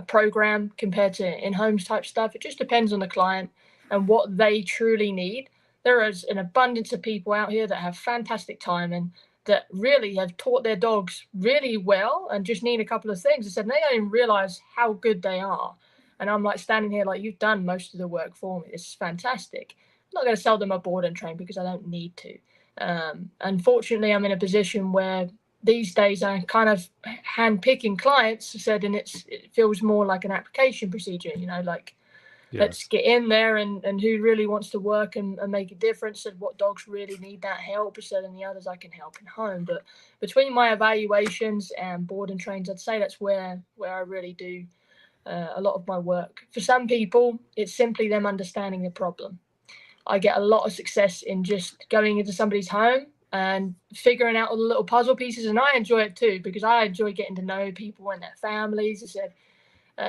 program compared to in-homes type stuff. It just depends on the client and what they truly need. There is an abundance of people out here that have fantastic timing, that really have taught their dogs really well and just need a couple of things. I said, they don't even realize how good they are. And I'm like standing here like, you've done most of the work for me. This is fantastic. I'm not going to sell them a board and train because I don't need to. Unfortunately, I'm in a position where these days I'm kind of hand-picking clients, I said, and it feels more like an application procedure, like, yes. Let's get in there and who really wants to work and make a difference, and what dogs really need that help, so than the others I can help in home. But between my evaluations and board and trains, I'd say that's where I really do a lot of my work. For some people, it's simply them understanding the problem. I get a lot of success in just going into somebody's home and figuring out all the little puzzle pieces, and I enjoy it too, because I enjoy getting to know people and their families. I said,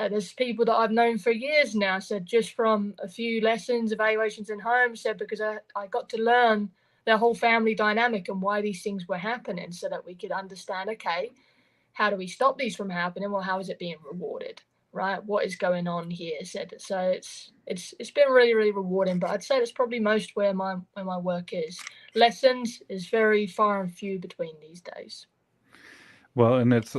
there's people that I've known for years now, said, just from a few lessons, evaluations in home, said, because I got to learn their whole family dynamic and why these things were happening, so that we could understand, okay, how do we stop these from happening? Well, how is it being rewarded, right? What is going on here? Said, so it's been really, really rewarding, but I'd say that's probably most where my work is. Lessons is very far and few between these days. Well, and it's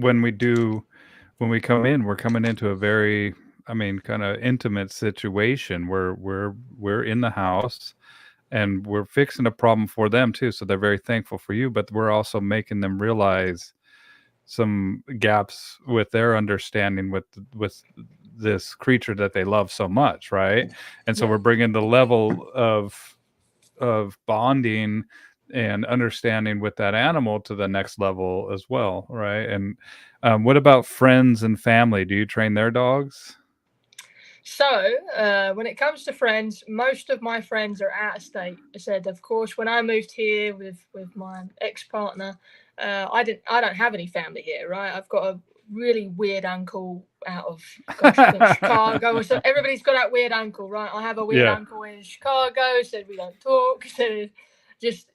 when we come in, we're coming into a very, kind of intimate situation where we're in the house and we're fixing a problem for them too. So they're very thankful for you, but we're also making them realize some gaps with their understanding with this creature that they love so much, right? And so we're bringing the level of bonding and understanding with that animal to the next level as well, right? And what about friends and family? Do you train their dogs? So when it comes to friends, most of my friends are out of state. I said, of course, when I moved here with my ex-partner, I don't have any family here, right? I've got a really weird uncle out of Chicago. So everybody's got that weird uncle, right? I have a weird uncle in Chicago. Said we don't talk. Said just.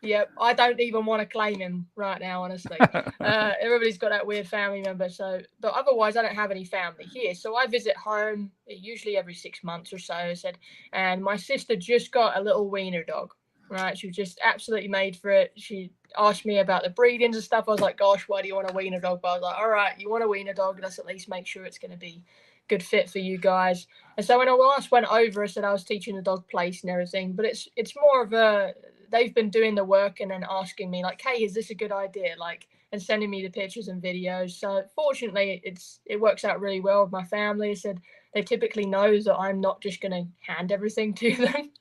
Yep, I don't even want to claim him right now, honestly. Everybody's got that weird family member. So, but otherwise, I don't have any family here. So I visit home usually every 6 months or so. I said, and my sister just got a little wiener dog. Right, she was just absolutely made for it. She asked me about the breedings and stuff. I was like, "Gosh, why do you want a wiener dog?" But I was like, "All right, you want a wiener dog? Let's at least make sure it's going to be good fit for you guys." And so when I last went over, I said I was teaching the dog place and everything, but it's more of a, they've been doing the work and then asking me like, "Hey, is this a good idea?" Like, and sending me the pictures and videos. So fortunately, it works out really well with my family. I said they typically know that I'm not just going to hand everything to them,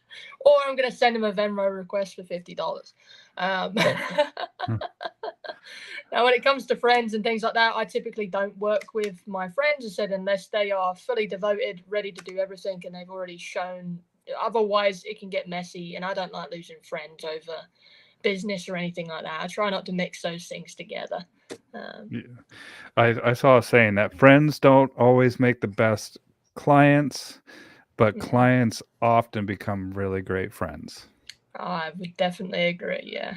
or I'm going to send them a Venmo request for $50. Now, when it comes to friends and things like that, I typically don't work with my friends, I said, unless they are fully devoted, ready to do everything, and they've already shown. Otherwise, it can get messy, and I don't like losing friends over business or anything like that. I try not to mix those things together. I saw a saying that friends don't always make the best clients, but clients often become really great friends. I would definitely agree, yeah.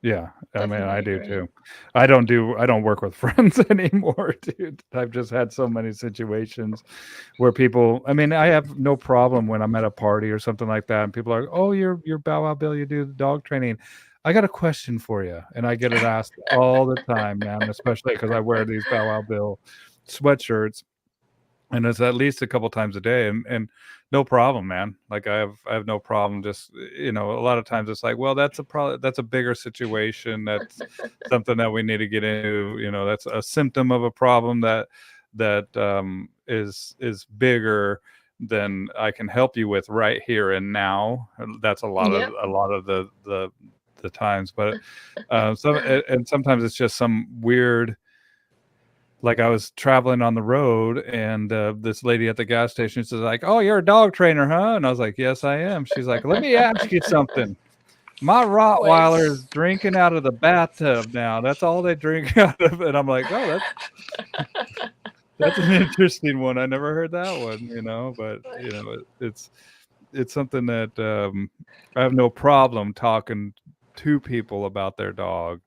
Yeah, I mean, I Definitely do agree. too. I don't work with friends anymore, dude. I've just had so many situations where people, I mean, I have no problem when I'm at a party or something like that, and people are, "Oh, you're Bow Wow Bill, you do the dog training. I got a question for you." And I get it asked all the time, man, especially because I wear these Bow Wow Bill sweatshirts, and it's at least a couple times a day, and no problem, man. Like I have no problem. Just a lot of times it's like, well, that's a bigger situation. That's something that we need to get into. That's a symptom of a problem that is bigger than I can help you with right here and now. And that's Yep. a lot of the times, but and sometimes it's just some weird, like I was traveling on the road, and this lady at the gas station says like, "Oh, you're a dog trainer, huh?" And I was like, "Yes, I am." She's like, "Let me ask you something. My Wait. Rottweiler is drinking out of the bathtub now. That's all they drink out of." And I'm like, "Oh, that's an interesting one. I never heard that one." But it's something that I have no problem talking to people about their dog.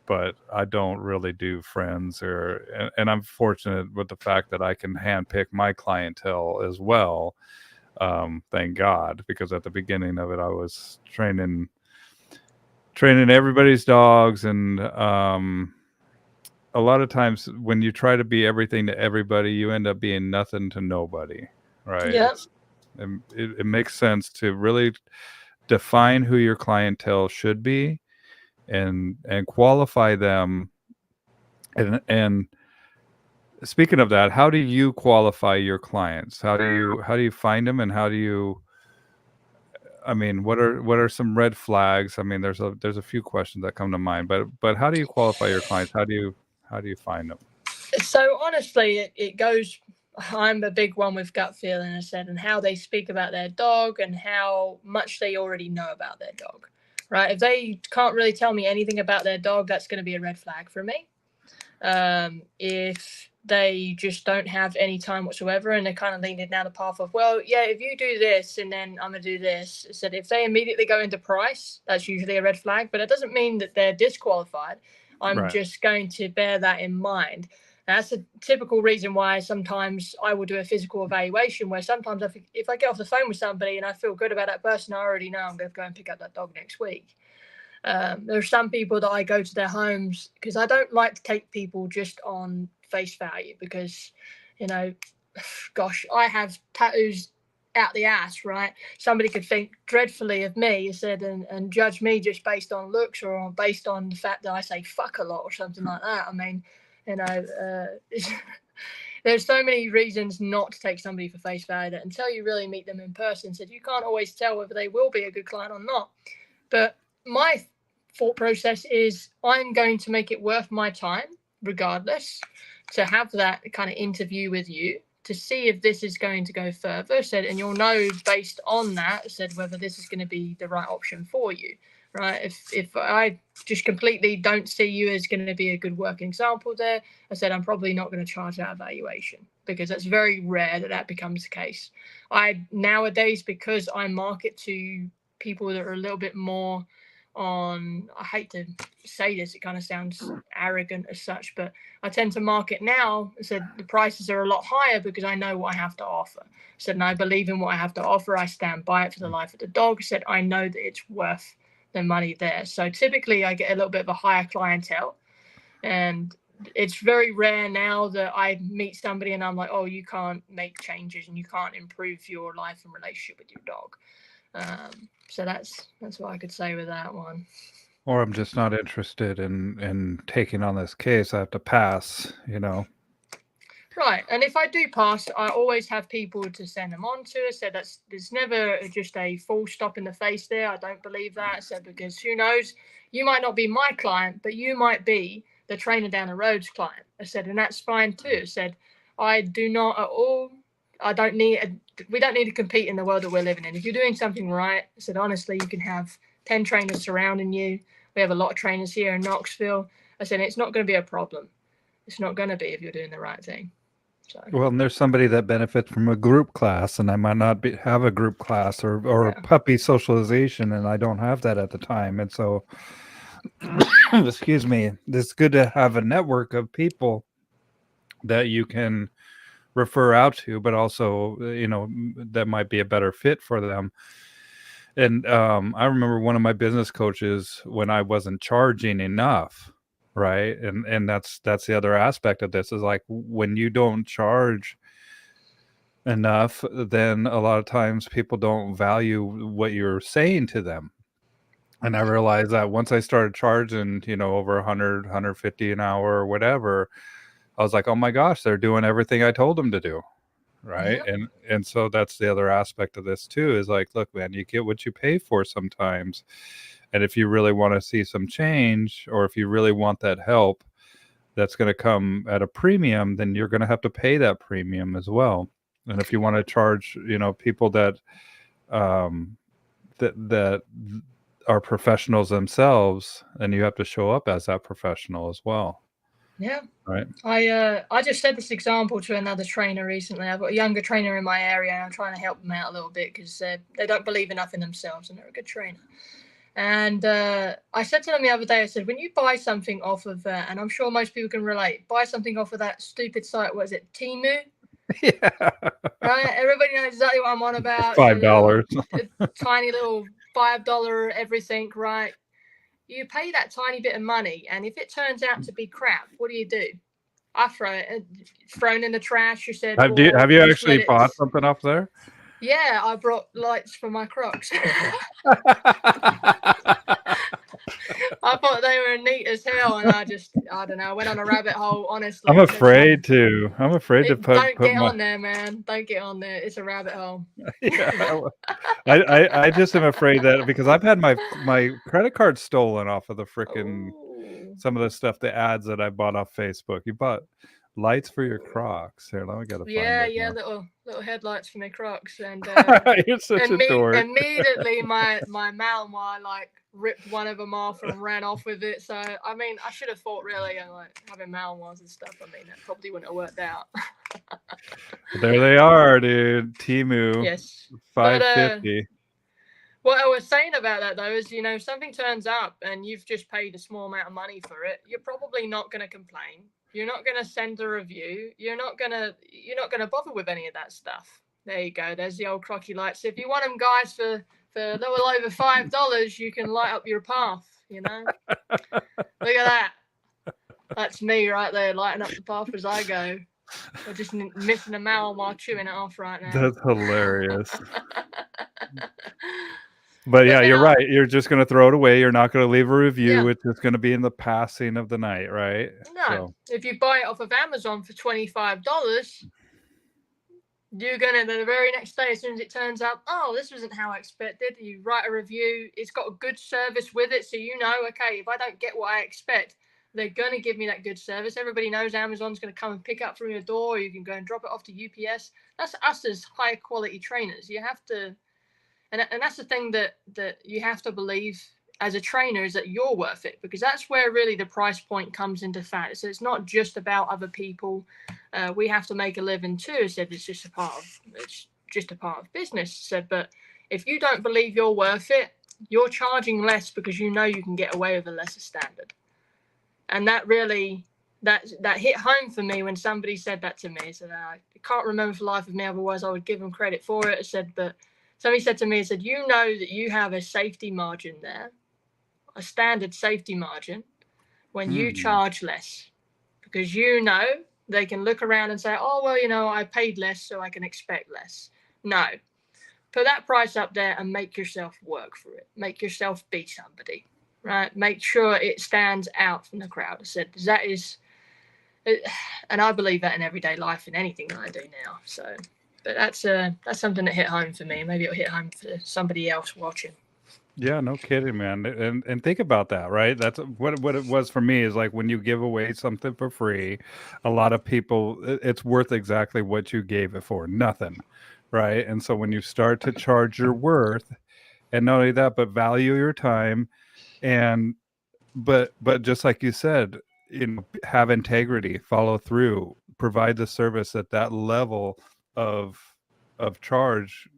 But I don't really do friends, and I'm fortunate with the fact that I can handpick my clientele as well. Thank God, because at the beginning of it, I was training everybody's dogs, and a lot of times when you try to be everything to everybody, you end up being nothing to nobody, right? Yep. It makes sense to really define who your clientele should be, and qualify them. And speaking of that, how do you qualify your clients? How do you find them, and how do you? I mean, what are some red flags? I mean, there's a few questions that come to mind, but how do you qualify your clients? How do you find them? So honestly, it goes. I'm a big one with gut feeling, I said, and how they speak about their dog and how much they already know about their dog. Right? If they can't really tell me anything about their dog, that's going to be a red flag for me. If they just don't have any time whatsoever and they're kind of leaning down the path of, well, yeah, if you do this and then I'm going to do this. So if they immediately go into price, that's usually a red flag, but it doesn't mean that they're disqualified. I'm Right. just going to bear that in mind. And that's a typical reason why sometimes I will do a physical evaluation where sometimes if I get off the phone with somebody and I feel good about that person, I already know I'm going to go and pick up that dog next week. There's some people that I go to their homes because I don't like to take people just on face value because, you know, gosh, I have tattoos out the ass, right? Somebody could think dreadfully of me, you said, and judge me just based on looks or based on the fact that I say fuck a lot or something like that. I mean, you know, there's so many reasons not to take somebody for face value that until you really meet them in person, said you can't always tell whether they will be a good client or not. But my thought process is I'm going to make it worth my time, regardless, to have that kind of interview with you to see if this is going to go further. Said, and you'll know based on that, said whether this is going to be the right option for you. Right. If I just completely don't see you as going to be a good working example there, I said I'm probably not going to charge that evaluation because that's very rare that becomes the case. I nowadays, because I market to people that are a little bit more on, I hate to say this, it kind of sounds arrogant as such, but I tend to market now. I said the prices are a lot higher because I know what I have to offer. I said, and I believe in what I have to offer. I stand by it for the life of the dog. I said, I know that it's worth the money there. So typically I get a little bit of a higher clientele, and it's very rare now that I meet somebody and I'm like, oh, you can't make changes and you can't improve your life and relationship with your dog. So that's what I could say with that one. Or I'm just not interested in taking on this case. I have to pass. Right, and if I do pass, I always have people to send them on to. So there's never just a full stop in the face there. I don't believe that. So because who knows, you might not be my client, but you might be the trainer down the road's client. I said, and that's fine too. I said, I do not at all. I don't need. We don't need to compete in the world that we're living in. If you're doing something right, I said honestly, you can have 10 trainers surrounding you. We have a lot of trainers here in Knoxville. I said it's not going to be a problem. It's not going to be if you're doing the right thing. So Well, and there's somebody that benefits from a group class, and I might not have a group class or yeah. puppy socialization, and I don't have that at the time. And so, excuse me, it's good to have a network of people that you can refer out to, but also, that might be a better fit for them. And I remember one of my business coaches when I wasn't charging enough, right? And that's the other aspect of this is like when you don't charge enough, then a lot of times people don't value what you're saying to them. And I realized that once I started charging, over 100, 150 an hour or whatever, I was like, oh my gosh, they're doing everything I told them to do. Right. Yeah. And so that's the other aspect of this too, is like, look, man, you get what you pay for sometimes. And if you really want to see some change, or if you really want that help that's going to come at a premium, then you're going to have to pay that premium as well. And if you want to charge, people that that are professionals themselves, then you have to show up as that professional as well. Yeah. Right. I just said this example to another trainer recently. I've got a younger trainer in my area, and I'm trying to help them out a little bit because they don't believe enough in themselves, and they're a good trainer. And I said to them the other day, I said, when you buy something off of, and I'm sure most people can relate, buy something off of that stupid site, what is it, Temu? Yeah. Right? Everybody knows exactly what I'm on about. $5. A tiny little $5 everything, right? You pay that tiny bit of money, and if it turns out to be crap, what do? I throw it, thrown in the trash. You said, Have you actually bought something off there? Yeah, I brought lights for my Crocs. I thought they were neat as hell, and I don't know, I went on a rabbit hole, honestly. I'm afraid to Don't get on there, man. Don't get on there. It's a rabbit hole. Yeah, I just am afraid that because I've had my credit card stolen off of the frickin' some of the stuff, the ads that I bought off Facebook. You bought lights for your Crocs. Here, let me get a Yeah, little headlights for my Crocs, and you're such a dork. Immediately my Malinois like ripped one of them off and ran off with it. So I mean, I should have thought really, like having Malinois and stuff. I mean, that probably wouldn't have worked out. There they are, dude. Temu. Yes. $5.50. What I was saying about that though is, something turns up and you've just paid a small amount of money for it. You're probably not going to complain. You're not going to send a review. You're not going to bother with any of that stuff. There you go. There's the old crocky lights. If you want them, guys, for a little over $5, you can light up your path. Look at that. That's me right there, lighting up the path as I go. We're just missing a mouth while chewing it off right now. That's hilarious. But yeah, you're right. You're just going to throw it away. You're not going to leave a review. Yeah. It's just going to be in the passing of the night, right? No. So. If you buy it off of Amazon for $25, you're going to, the very next day, as soon as it turns out, oh, this wasn't how I expected, you write a review. It's got a good service with it. So okay, if I don't get what I expect, they're going to give me that good service. Everybody knows Amazon's going to come and pick up from your door. Or you can go and drop it off to UPS. That's us as high quality trainers. You have to... And that's the thing that you have to believe as a trainer, is that you're worth it, because that's where really the price point comes into fact. So it's not just about other people. We have to make a living too. So it's just a part of business. So, but if you don't believe you're worth it, you're charging less because you can get away with a lesser standard. And that really that hit home for me when somebody said that to me. So I can't remember for the life of me. Otherwise, I would give them credit for it. I said, but. Somebody said to me, that you have a safety margin there, a standard safety margin, when you charge less, because they can look around and say, oh, well, I paid less, so I can expect less. No, put that price up there and make yourself work for it. Make yourself be somebody, right? Make sure it stands out from the crowd. I said, and I believe that in everyday life, in anything that I do now. So. But that's something that hit home for me. Maybe it'll hit home for somebody else watching. Yeah, no kidding, man. And think about that, right? That's what it was for me, is like when you give away something for free, a lot of people, it's worth exactly what you gave it for, nothing, right? And so when you start to charge your worth, and not only that, but value your time, but just like you said, have integrity, follow through. provide the service at that level of charge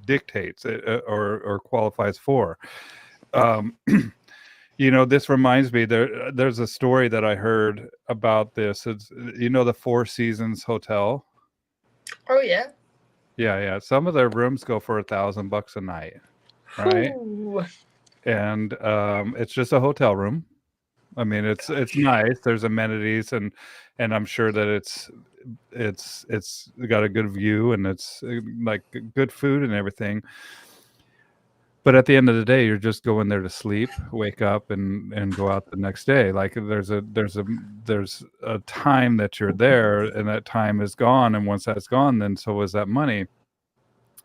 dictates or qualifies for. This reminds me, there's a story that I heard about this. It's, the Four Seasons Hotel. Oh yeah. Yeah. Some of their rooms go for $1,000 a night, right? Ooh. And it's just a hotel room. I mean, it's nice. There's amenities, and I'm sure that it's got a good view, and it's like good food and everything. But at the end of the day, you're just going there to sleep, wake up, and go out the next day. Like there's a time that you're there, and that time is gone. And once that's gone, then so is that money.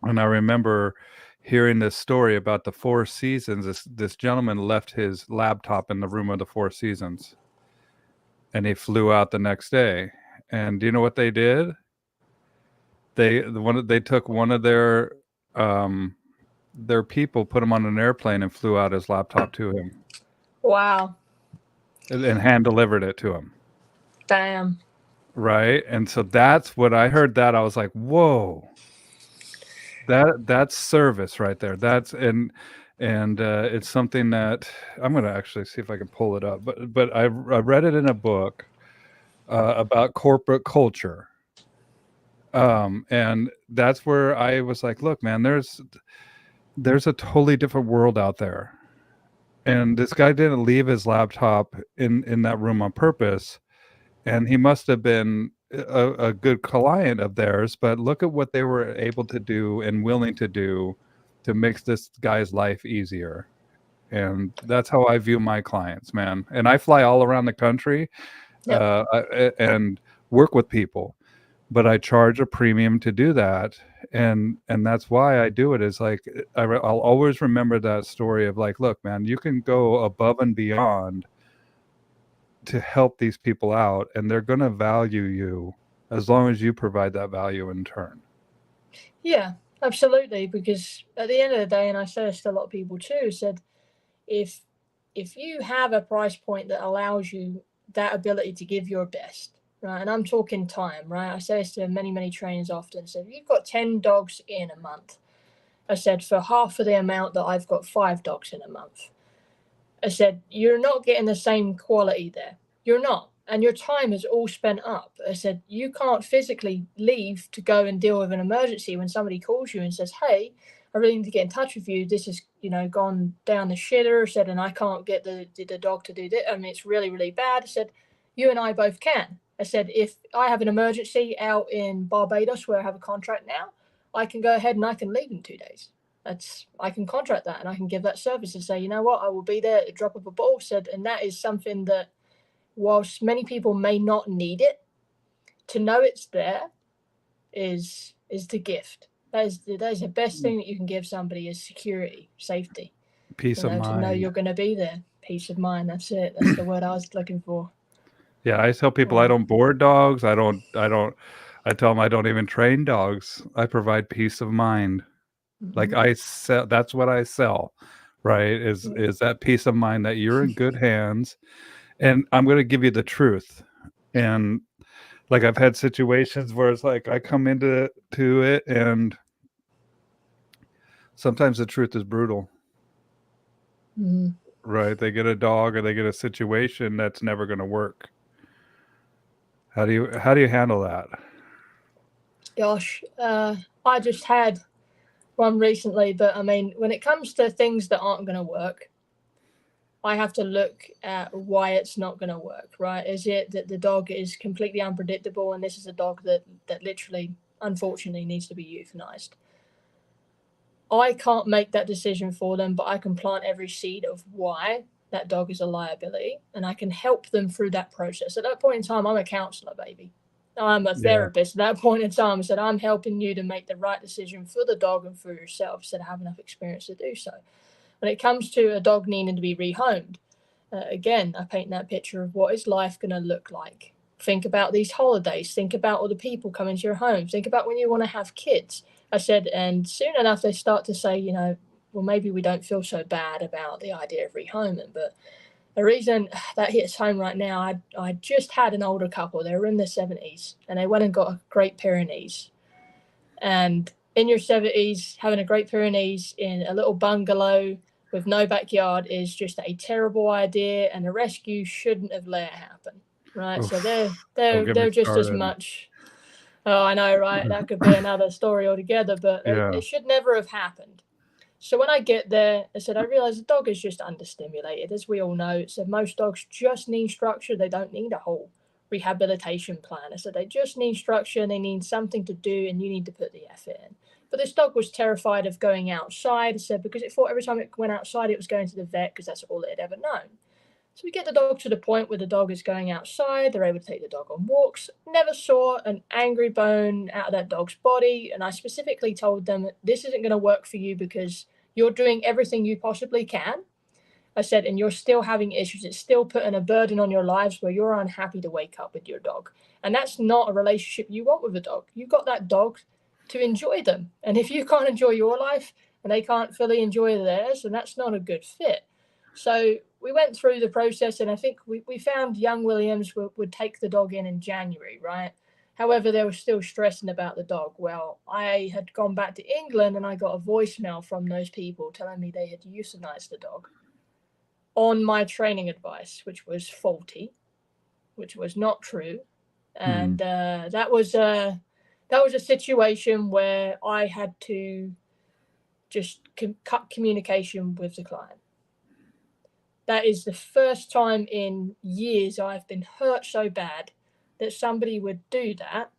And I remember hearing this story about the Four Seasons. This gentleman left his laptop in the room of the Four Seasons, and he flew out the next day. And do you know what they did? They took one of their people, put him on an airplane, and flew out his laptop to him. Wow. And hand delivered it to him. Damn. Right. And so that's what I heard. That I was like, whoa, that's service right there. That's and it's something that I'm going to actually see if I can pull it up. But I read it in a book about corporate culture. And that's where I was like, look, man, there's a totally different world out there. And this guy didn't leave his laptop in that room on purpose. And he must have been a good client of theirs, but look at what they were able to do and willing to do to make this guy's life easier. And that's how I view my clients, man. And I fly all around the country. Yep. And work with people, but I charge a premium to do that. And that's why I do it, is like, I'll always remember that story of like, look, man, you can go above and beyond to help these people out, and they're going to value you as long as you provide that value in turn. Yeah, absolutely. Because at the end of the day, and I say this to a lot of people too, said if you have a price point that allows you that ability to give your best, right? And I'm talking time, right? I say this to many, many trainers often. So if you've got 10 dogs in a month, I said, for half of the amount that I've got 5 dogs in a month, I said, you're not getting the same quality there. You're not. And your time is all spent up. I said, you can't physically leave to go and deal with an emergency when somebody calls you and says, hey, I really need to get in touch with you. This has, gone down the shitter. I said, and I can't get the dog to do this. I mean, it's really, really bad. I said, you and I both can. I said, if I have an emergency out in Barbados where I have a contract now, I can go ahead and I can leave in 2 days. I can contract that and I can give that service and say, you know what, I will be there at the drop of a ball. Said, and that is something that, whilst many people may not need it, to know it's there is the gift. That is the best thing that you can give somebody, is security, safety, peace of mind. To know you're going to be there. Peace of mind. That's it. That's the word I was looking for. Yeah, I tell people I don't board dogs. I tell them I don't even train dogs. I provide peace of mind. Mm-hmm. Like I sell, that's what I sell, right? Is that peace of mind that you're in good hands. And I'm going to give you the truth. And like, I've had situations where it's like I come into it, and sometimes the truth is brutal. Mm-hmm. Right? They get a dog or they get a situation that's never going to work. How do you handle that? Gosh, I just had one recently, but I mean, when it comes to things that aren't going to work, I have to look at why it's not going to work, right? Is it that the dog is completely unpredictable and this is a dog that literally, unfortunately, needs to be euthanized? I can't make that decision for them, but I can plant every seed of why that dog is a liability, and I can help them through that process. At that point in time, I'm a counselor, baby. I'm a therapist. At that point in time, I said, I'm helping you to make the right decision for the dog and for yourself, so I have enough experience to do so. When it comes to a dog needing to be rehomed, again, I paint that picture of what is life going to look like. Think about these holidays. Think about all the people coming to your home. Think about when you want to have kids. I said, and soon enough, they start to say, well, maybe we don't feel so bad about the idea of rehoming. But the reason that hits home right now, I just had an older couple. They were in their 70s, and they went and got a Great Pyrenees. And in your 70s, having a Great Pyrenees in a little bungalow with no backyard is just a terrible idea, and a rescue shouldn't have let it happen, right? Oof, So don't get me they're just as started. much. Oh, I know, right? That could be another story altogether, but Yeah. it should never have happened. So when I get there, I said, I realize the dog is just understimulated. As we all know, so most dogs just need structure. They don't need a whole rehabilitation plan. I said, they just need structure. They need something to do, and you need to put the effort in. But this dog was terrified of going outside. I said, because it thought every time it went outside, it was going to the vet because that's all it had ever known. So we get the dog to the point where the dog is going outside. They're able to take the dog on walks. Never saw an angry bone out of that dog's body. And I specifically told them, this isn't going to work for you because you're doing everything you possibly can. I said, and you're still having issues. It's still putting a burden on your lives where you're unhappy to wake up with your dog. And that's not a relationship you want with a dog. You got that dog to enjoy them. And if you can't enjoy your life and they can't fully enjoy theirs, then that's not a good fit. So we went through the process, and I think we found young Williams would take the dog in January, right? However, they were still stressing about the dog. Well, I had gone back to England, and I got a voicemail from those people telling me they had euthanized the dog on my training advice, which was faulty, which was not true. And that was a situation where I had to just cut communication with the client. That is the first time in years I've been hurt so bad that somebody would do that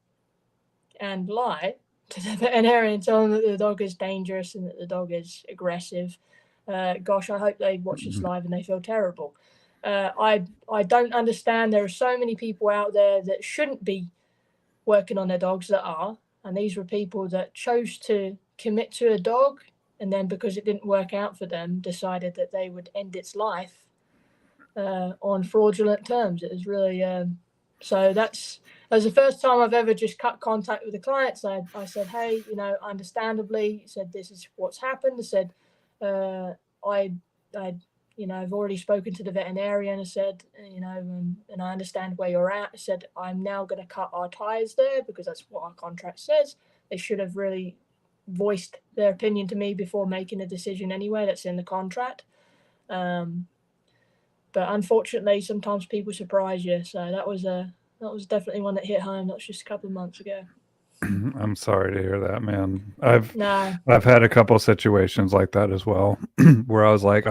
and lie to the veterinarian and tell them that the dog is dangerous and that the dog is aggressive. Gosh, I hope they watch this live and they feel terrible. I don't understand. There are so many people out there that shouldn't be working on their dogs that are, and these were people that chose to commit to a dog, and then because it didn't work out for them, decided that they would end its life on fraudulent terms. It was really so that was the first time I've ever just cut contact with the clients. I said, hey, understandably, said this is what's happened. I said, I've already spoken to the veterinarian. I said, and I understand where you're at. I said, I'm now going to cut our ties there because that's what our contract says. They should have really voiced their opinion to me before making a decision anyway. That's in the contract. But unfortunately, sometimes people surprise you. So that was definitely one that hit home. That was just a couple of months ago. I'm sorry to hear that, man. I've No. had a couple situations like that as well, where I was like,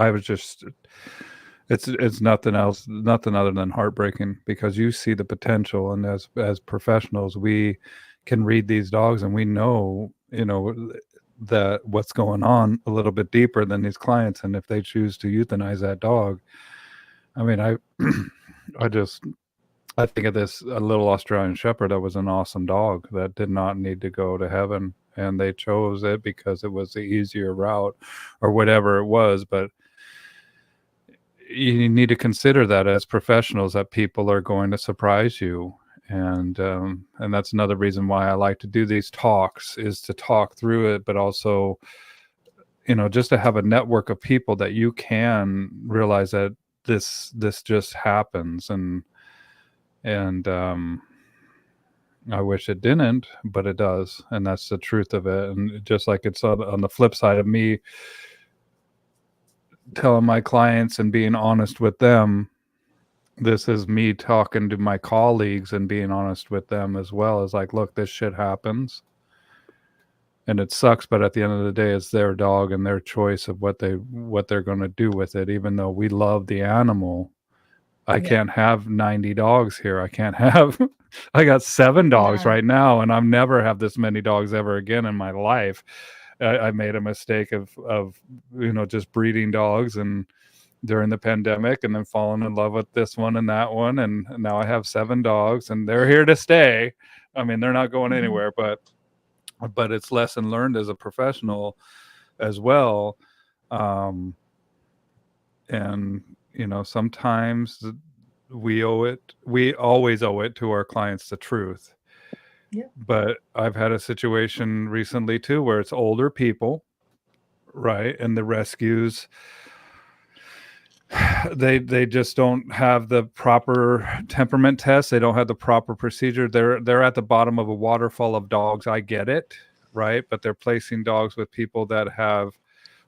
it's nothing else, nothing other than heartbreaking, because you see the potential, and as professionals, we can read these dogs, and we know, that what's going on a little bit deeper than these clients, and if they choose to euthanize that dog, I mean, I think of this a little Australian Shepherd that was an awesome dog that did not need to go to heaven, and they chose it because it was the easier route or whatever it was. But you need to consider that as professionals, that people are going to surprise you. And that's another reason why I like to do these talks, is to talk through it, but also, just to have a network of people that you can realize that this just happens. And I wish it didn't, but it does. And that's the truth of it. And just like it's on the flip side of me telling my clients and being honest with them, this is me talking to my colleagues and being honest with them as well. As like, look, this shit happens and it sucks, but at the end of the day, it's their dog and their choice of what they're going to do with it. Even though we love the animal, I can't have 90 dogs here. I got 7 dogs right now, and I've never have this many dogs ever again in my life. I made a mistake of just breeding dogs and during the pandemic, and then falling in love with this one and that one, and now I have 7 dogs, and they're here to stay. I mean, they're not going anywhere, but it's lesson learned as a professional as well. And sometimes we always owe it to our clients the truth. Yeah. But I've had a situation recently too where it's older people, right? And the rescues, they just don't have the proper temperament test. They don't have the proper procedure. They're at the bottom of a waterfall of dogs. I get it, right? But they're placing dogs with people that have.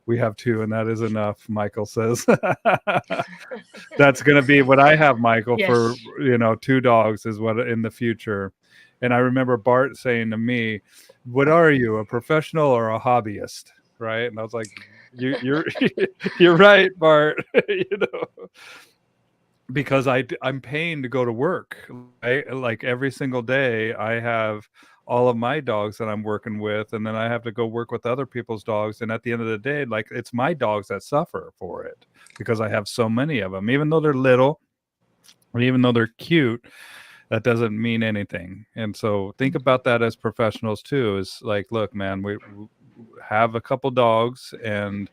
We have two, and that is enough. Michael says that's going to be what I have, Michael, for Yes. 2 dogs is what in the future. And I remember Bart saying to me, "What are you, a professional or a hobbyist?" Right? And I was like, "You're you're right, Bart." Because I'm paying to go to work, right? Like every single day, I have all of my dogs that I'm working with, and then I have to go work with other people's dogs. And at the end of the day, like it's my dogs that suffer for it because I have so many of them, even though they're little, and even though they're cute. That doesn't mean anything. And so think about that as professionals too. Is like, look, man, we have a couple dogs and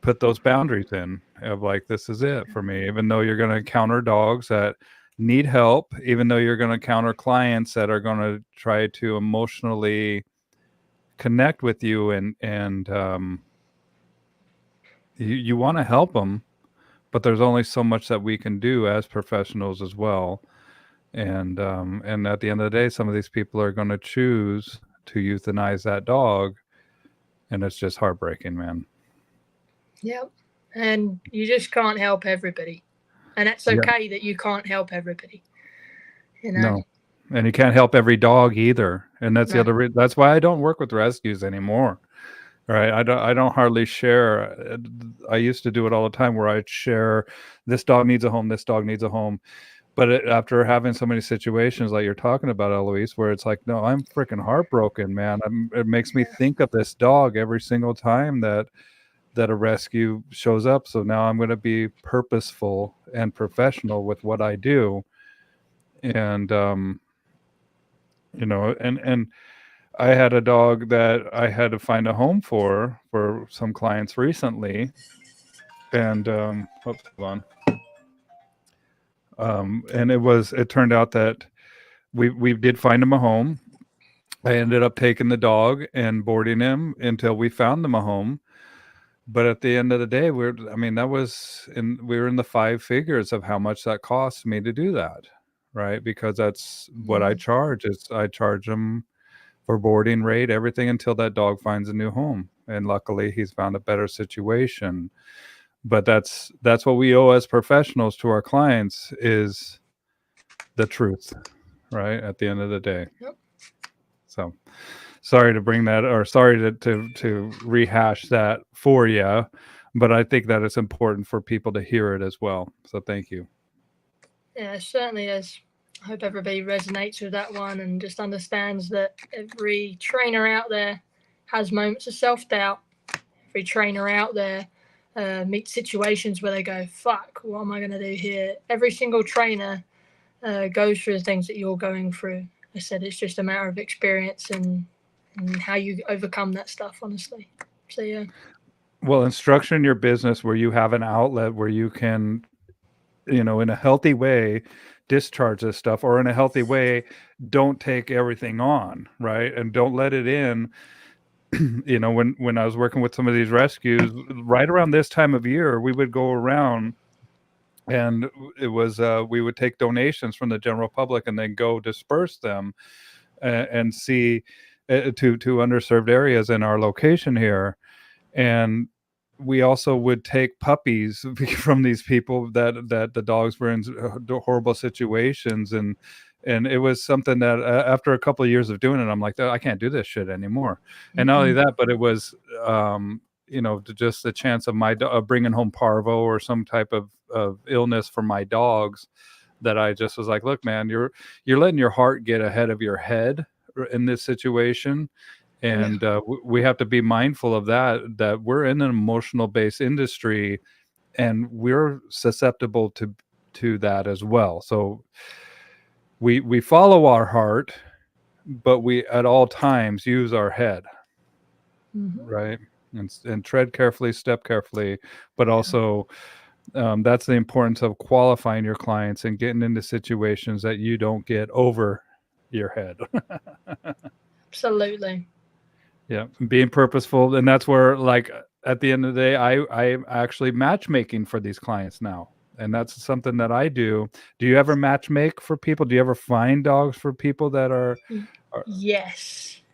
put those boundaries in of like, this is it for me. Even though you're going to encounter dogs that need help, even though you're going to encounter clients that are going to try to emotionally connect with you, and you want to help them, but there's only so much that we can do as professionals as well. And at the end of the day, some of these people are going to choose to euthanize that dog, and it's just heartbreaking, man. Yep. And you just can't help everybody. And that's okay that you can't help everybody. No. And you can't help every dog either. And that's the No. other that's why I don't work with rescues anymore. Right? I don't hardly share. I used to do it all the time where I'd share, this dog needs a home, this dog needs a home. But after having so many situations like you're talking about, Eloise, where it's like, no, I'm freaking heartbroken, man. It makes me think of this dog every single time that a rescue shows up. So now I'm going to be purposeful and professional with what I do. And and I had a dog that I had to find a home for some clients recently. And oops, hold on. And it turned out that we did find him a home. I ended up taking the dog and boarding him until we found him a home. But at the end of the day, we were in the 5 figures of how much that costs me to do that, right? Because that's what I charge. I charge them for boarding rate, everything until that dog finds a new home. And luckily, he's found a better situation. But that's what we owe as professionals to our clients, is the truth, right? At the end of the day. Yep. So sorry to bring that, or sorry to rehash that for you, but I think that it's important for people to hear it as well. So thank you. Yeah, it certainly is. I hope everybody resonates with that one and just understands that every trainer out there has moments of self-doubt. Every trainer out there meets situations where they go, fuck, what am I going to do here? Every single trainer goes through the things that you're going through. I said it's just a matter of experience and how you overcome that stuff, honestly. So, yeah. Well, and structuring your business where you have an outlet where you can, in a healthy way, discharge this stuff, or in a healthy way, don't take everything on, right? And don't let it in. When I was working with some of these rescues, right around this time of year, we would go around, and it was we would take donations from the general public and then go disperse them and see to underserved areas in our location here. And we also would take puppies from these people that the dogs were in horrible situations, and it was something that after a couple of years of doing it, I'm like, I can't do this shit anymore. And not only that, but it was just the chance of my bringing home parvo or some type of illness for my dogs, that I just was like, look, man, you're letting your heart get ahead of your head in this situation. And we have to be mindful of that we're in an emotional based industry, and we're susceptible to that as well. So we follow our heart, but we at all times use our head, right? And tread carefully, step carefully, but also that's the importance of qualifying your clients and getting into situations that you don't get over your head. Absolutely. Yeah, being purposeful. And that's where, like, at the end of the day, I'm actually matchmaking for these clients now. And that's something that I do. Do you ever matchmake for people? Do you ever find dogs for people that are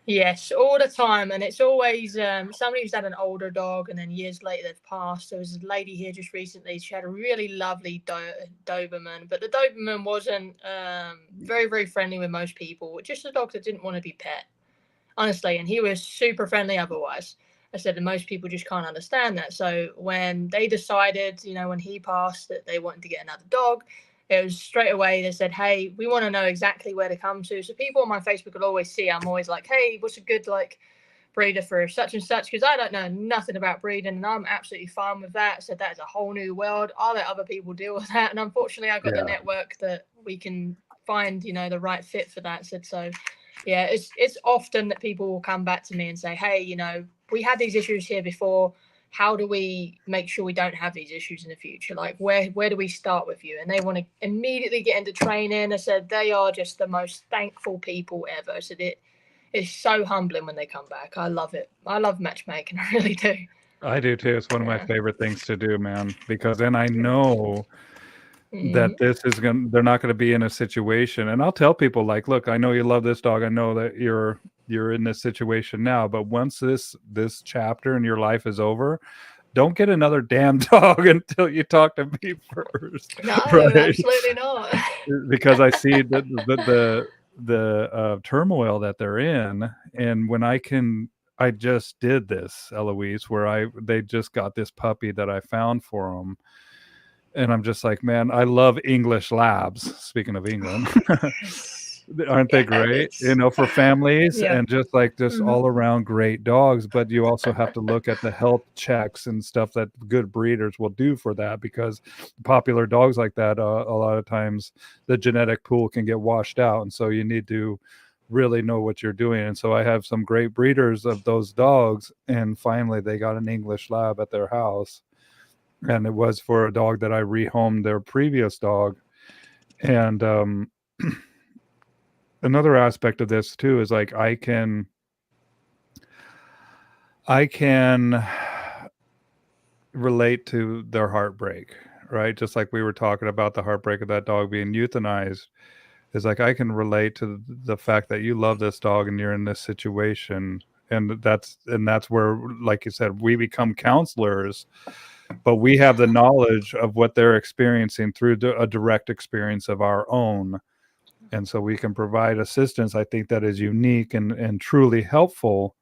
Yes, all the time, and it's always somebody who's had an older dog, and then years later they've passed. There was a lady here just recently. She had a really lovely Doberman, but the Doberman wasn't very, very friendly with most people. Just a dog that didn't want to be pet, honestly, and he was super friendly otherwise. I said, and most people just can't understand that. So when they decided, when he passed, that they wanted to get another dog, it was straight away they said, hey, we want to know exactly where to come to. So people on my Facebook will always see, I'm always like, hey, what's a good breeder for such and such, because I don't know nothing about breeding, and I'm absolutely fine with that. So that is a whole new world. I'll let other people deal with that, and unfortunately I've got the network that we can find the right fit for that. So yeah, it's often that people will come back to me and say, hey, we had these issues here before. How do we make sure we don't have these issues in the future? Like, where do we start with you? And they want to immediately get into training. I said they are just the most thankful people ever. So it's so humbling when they come back. I love it. I love matchmaking. I really do. I do too. It's one of my favorite things to do, man, because then I know that they're not going to be in a situation. And I'll tell people, like, look, I know you love this dog. I know that you're in this situation now, but once this chapter in your life is over, don't get another damn dog until you talk to me first. No, right? Absolutely not. Because I see the turmoil that they're in, and when I just did this, Eloise, where they just got this puppy that I found for them. And I'm just like, man, I love English labs. Speaking of England, aren't they great? For families and just all around great dogs. But you also have to look at the health checks and stuff that good breeders will do for that, because popular dogs like that, a lot of times the genetic pool can get washed out. And so you need to really know what you're doing. And so I have some great breeders of those dogs. And finally, they got an English lab at their house. And it was for a dog that I rehomed their previous dog. And another aspect of this too is like I can relate to their heartbreak, right? Just like we were talking about the heartbreak of that dog being euthanized. Is like I can relate to the fact that you love this dog and you're in this situation. And that's where, like you said, we become counselors. But we have the knowledge of what they're experiencing through a direct experience of our own. And so we can provide assistance, I think, that is unique and truly helpful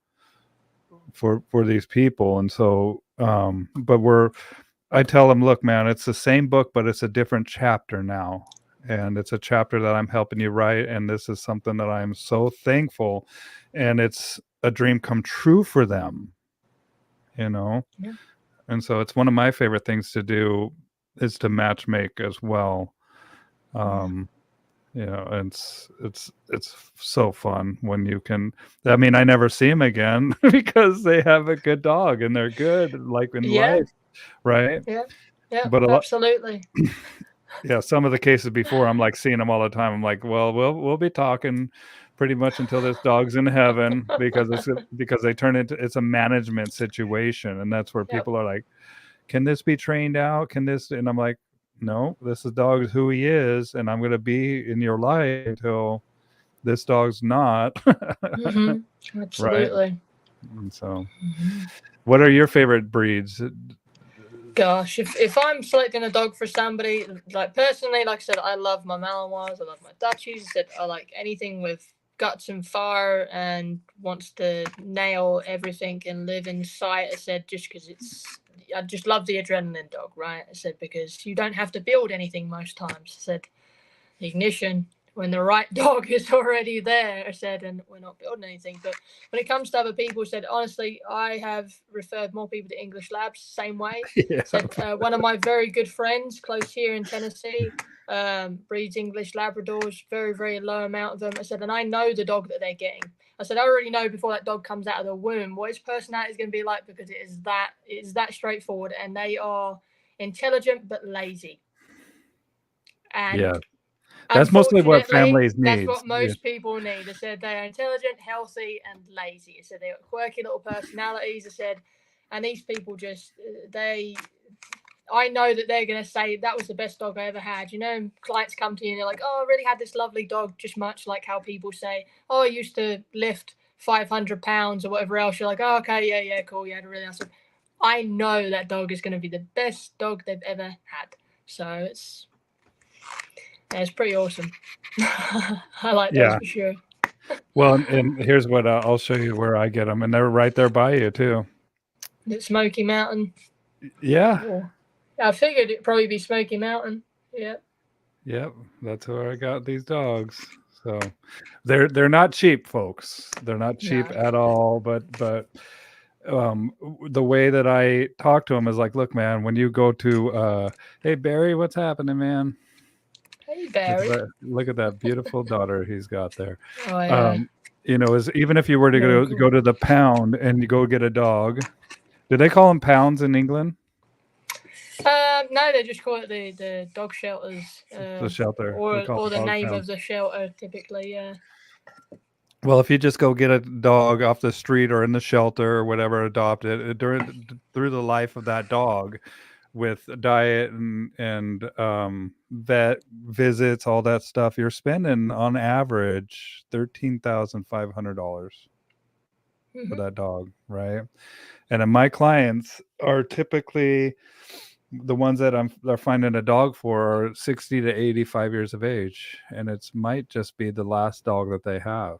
for these people. And so, but I tell them, look, man, it's the same book, but it's a different chapter now. And it's a chapter that I'm helping you write. And this is something that I'm so thankful. And it's a dream come true for them, Yeah. And so it's one of my favorite things to do is to matchmake as well. It's so fun when you can. I mean, I never see them again because they have a good dog and they're good, like in life, right? Yeah, but absolutely. Some of the cases before, I'm like seeing them all the time. I'm like, well, we'll be talking pretty much until this dog's in heaven, because they turn it's a management situation, and that's where people are like, can this be trained out? Can this? And I'm like, no, this is dog who he is, and I'm going to be in your life until this dog's not. Absolutely. Right? And so, what are your favorite breeds? Gosh, if I'm selecting a dog for somebody, like personally, like I said, I love my Malinois, I love my Dutchies. I said I like anything with guts and fire and wants to nail everything and live in sight. I said just because I just love the adrenaline dog, right? I said because you don't have to build anything most times. I said the ignition when the right dog is already there. I said, and we're not building anything. But when it comes to other people, said honestly, I have referred more people to English labs. Same way. Said one of my very good friends, close here in Tennessee, breeds English Labradors. Very, very low amount of them. I said, and I know the dog that they're getting. I said, I already know before that dog comes out of the womb what his personality is going to be like, because it is that straightforward, and they are intelligent but lazy. And that's mostly what families need. That's what most people need. I said they are intelligent, healthy, and lazy. I said they got quirky little personalities. I said And these people just, I know that they're going to say that was the best dog I ever had. You know, clients come to you and they're like, oh, I really had this lovely dog, just much like how people say, oh, I used to lift 500 pounds or whatever else. You're like, oh, okay, yeah, cool. You had a really nice dog. I know that dog is going to be the best dog they've ever had. So it's pretty awesome. I like those for sure. Well, and here's what I'll show you where I get them, and they're right there by you too. Smoky Mountain. Yeah. Oh, I figured it'd probably be Smoky Mountain. Yeah. Yep, that's where I got these dogs. So they're not cheap, folks. They're not cheap at all. But the way that I talk to them is like, look, man, when you go to, hey Barry, what's happening, man? Hey Barry, look at that beautiful daughter he's got there. Oh yeah. You know, even if you were to go to the pound and you go get a dog, do they call them pounds in England? No, they just call it the dog shelters. The shelter, or the name of the shelter, typically. Yeah. Well, if you just go get a dog off the street or in the shelter or whatever, adopt it through the life of that dog, with diet and vet visits, all that stuff, you're spending on average $13,500 for that dog, right? And then my clients are typically the ones that they're finding a dog for are 60 to 85 years of age, and it might just be the last dog that they have.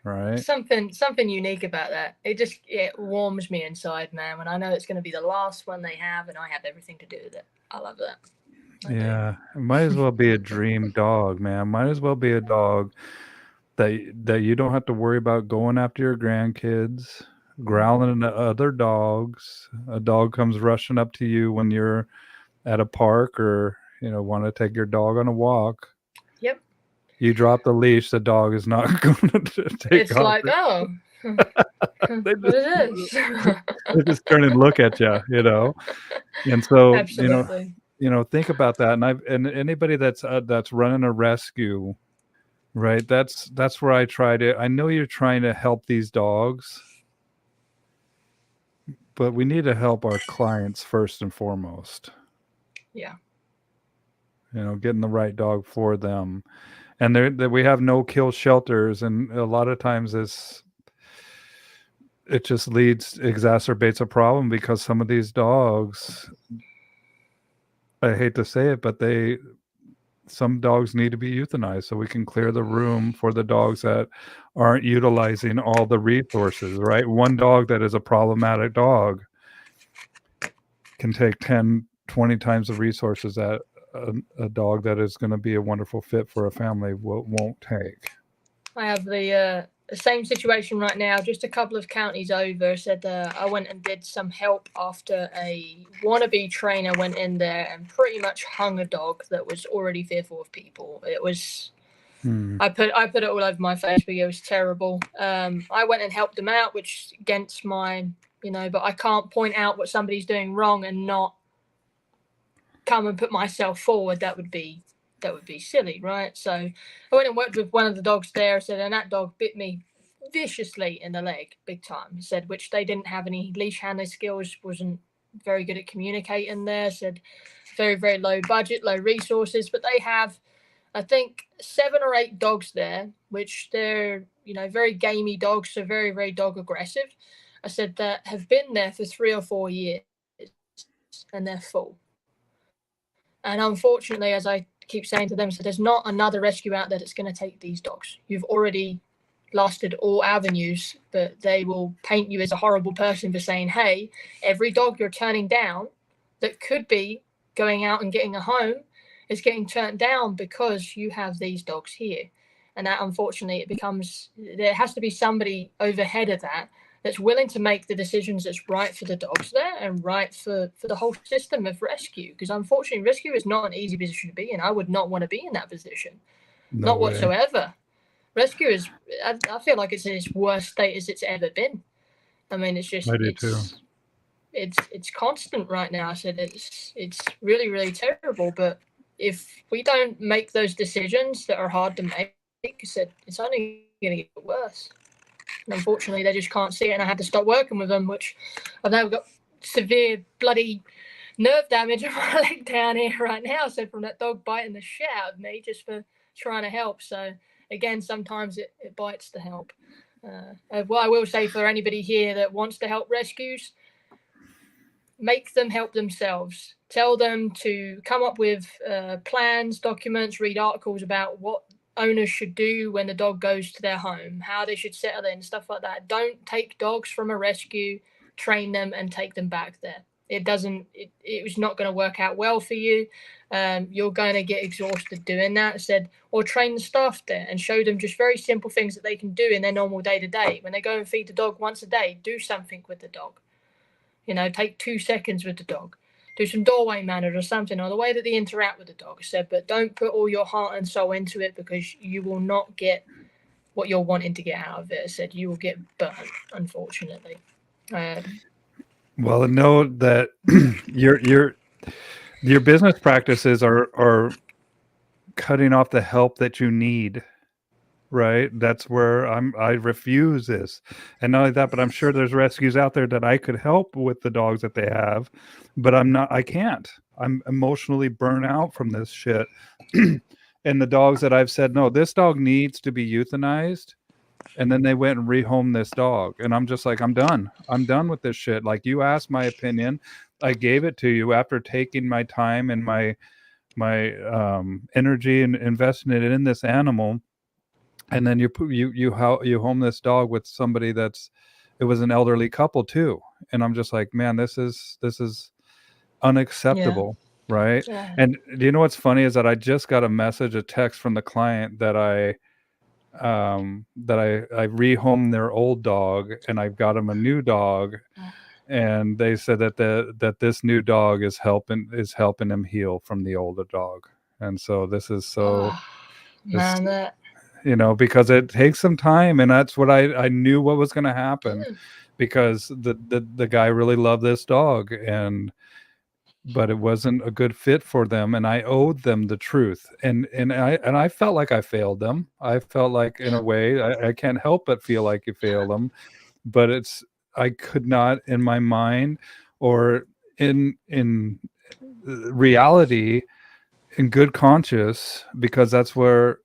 Right. Something unique about that. It warms me inside, man, when I know it's going to be the last one they have and I have everything to do with it. I love that. Yeah, it might as well be a dream dog, man. Might as well be a dog that you don't have to worry about going after your grandkids, growling at other dogs. A dog comes rushing up to you when you're at a park or, you know, want to take your dog on a walk. Yep. You drop the leash, the dog is not going to take it's off. Like, oh, what is this? They just turn and look at you, you know. And so, absolutely. You know, think about that. And anybody that's running a rescue, right? That's where I try to. I know you're trying to help these dogs, but we need to help our clients first and foremost. Yeah. You know, getting the right dog for them. And we have no kill shelters, and a lot of times it just exacerbates a problem because some of these dogs, I hate to say it, but some dogs need to be euthanized so we can clear the room for the dogs that aren't utilizing all the resources, right? One dog that is a problematic dog can take 10, 20 times the resources that a dog that is going to be a wonderful fit for a family won't take. I have the same situation right now, just a couple of counties over. Said I went and did some help after a wannabe trainer went in there and pretty much hung a dog that was already fearful of people. It was, I put it all over my Facebook. It was terrible. I went and helped them out, which against my, but I can't point out what somebody's doing wrong and not come and put myself forward. That would be silly, right? So I went and worked with one of the dogs there. Said, and that dog bit me viciously in the leg, big time. Said, which they didn't have any leash handling skills, wasn't very good at communicating there. Said, very, very low budget, low resources, but they have, I think, 7 or 8 dogs there, which they're, very gamey dogs, so very, very dog aggressive. I said that have been there for 3 or 4 years and they're full. And unfortunately, as I keep saying to them, so there's not another rescue out there that's going to take these dogs. You've already lasted all avenues, but they will paint you as a horrible person for saying, hey, every dog you're turning down that could be going out and getting a home is getting turned down because you have these dogs here. And that, unfortunately, there has to be somebody overhead of that that's willing to make the decisions that's right for the dogs there and right for the whole system of rescue. Because unfortunately, rescue is not an easy position to be in. I would not want to be in that position. Not whatsoever. Rescue is, I feel like it's in its worst state as it's ever been. I mean, it's just, it's constant right now. I said it's really, really terrible. But if we don't make those decisions that are hard to make, I said, it's only going to get worse. And unfortunately, they just can't see it, and I had to stop working with them, which I've now got severe bloody nerve damage on my leg down here right now, so from that dog biting the shit out of me just for trying to help. So again, sometimes it bites to help. What I will say for anybody here that wants to help rescues, make them help themselves. Tell them to come up with plans, documents, read articles about what owners should do when the dog goes to their home, how they should settle in, stuff like that. Don't take dogs from a rescue, train them and take them back there. It was not going to work out well for you. You're going to get exhausted doing that. Or train the staff there and show them just very simple things that they can do in their normal day-to-day. When they go and feed the dog once a day, do something with the dog. Take 2 seconds with the dog. Do some doorway manners or something, or the way that they interact with the dog. But don't put all your heart and soul into it, because you will not get what you're wanting to get out of it. You will get burnt, unfortunately. Well, know that your business practices are cutting off the help that you need. Right. That's where I refuse this. And not only that, but I'm sure there's rescues out there that I could help with the dogs that they have, but I can't. I'm emotionally burnt out from this shit. And the dogs that I've said, no, this dog needs to be euthanized. And then they went and rehomed this dog. And I'm just like, I'm done. I'm done with this shit. Like, you asked my opinion. I gave it to you after taking my time and my energy and investing it in this animal. And then you home this dog with somebody it was an elderly couple too. And I'm just like, man, this is unacceptable. Yeah. Right. Yeah. And do you know what's funny is that I just got a text from the client that I rehomed their old dog, and I've got him a new dog. And they said that this new dog is helping him heal from the older dog. And so this is because it takes some time, and that's what I knew what was going to happen, because the guy really loved this dog, but it wasn't a good fit for them, and I owed them the truth, and I felt like I failed them. I felt like, in a way, I can't help but feel like you failed them, but I could not, in my mind or in reality, in good conscience, because that's where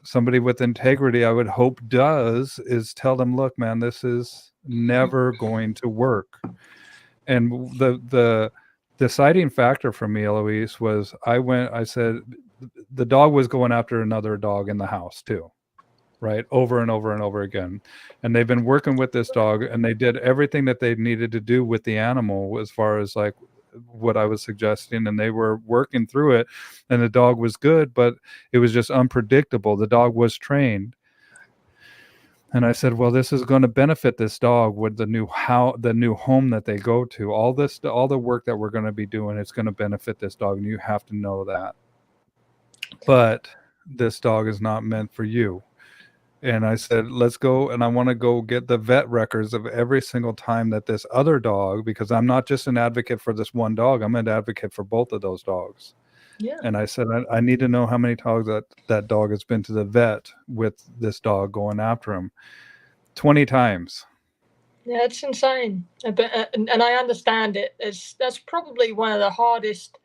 somebody with integrity, I would hope, does, is tell them, look, man, this is never going to work. And the deciding factor for me, Eloise, was I said the dog was going after another dog in the house too, right? Over and over and over again. And they've been working with this dog, and they did everything that they needed to do with the animal as far as like what I was suggesting, and they were working through it, and the dog was good, but it was just unpredictable. The dog was trained. And I said, well, this is going to benefit this dog with the new home that they go to. All the work that we're going to be doing, it's going to benefit this dog, and you have to know that. But this dog is not meant for you. And I said, let's go, and I want to go get the vet records of every single time that this other dog, because I'm not just an advocate for this one dog, I'm an advocate for both of those dogs. Yeah. And I said, I need to know how many times that dog has been to the vet with this dog going after him. 20 times. Yeah, it's insane. And I understand it. That's probably one of the hardest,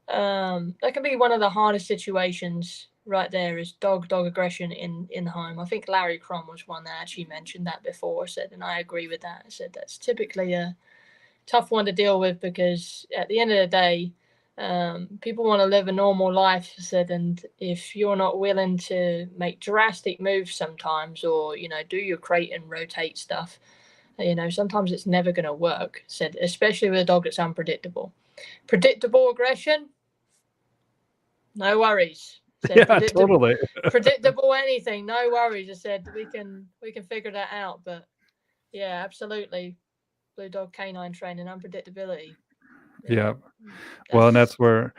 that can be one of the hardest situations right there, is dog aggression in the home. I think Larry Crom was one that actually mentioned that before, and I agree with that. I said that's typically a tough one to deal with, because at the end of the day, people want to live a normal life, and if you're not willing to make drastic moves sometimes, or do your crate and rotate stuff, sometimes it's never going to work, especially with a dog that's unpredictable. Predictable aggression, no worries. Yeah, totally. Predictable anything, no worries. I said we can figure that out. But yeah, absolutely, blue dog canine training, unpredictability. Yeah. Well, and that's where,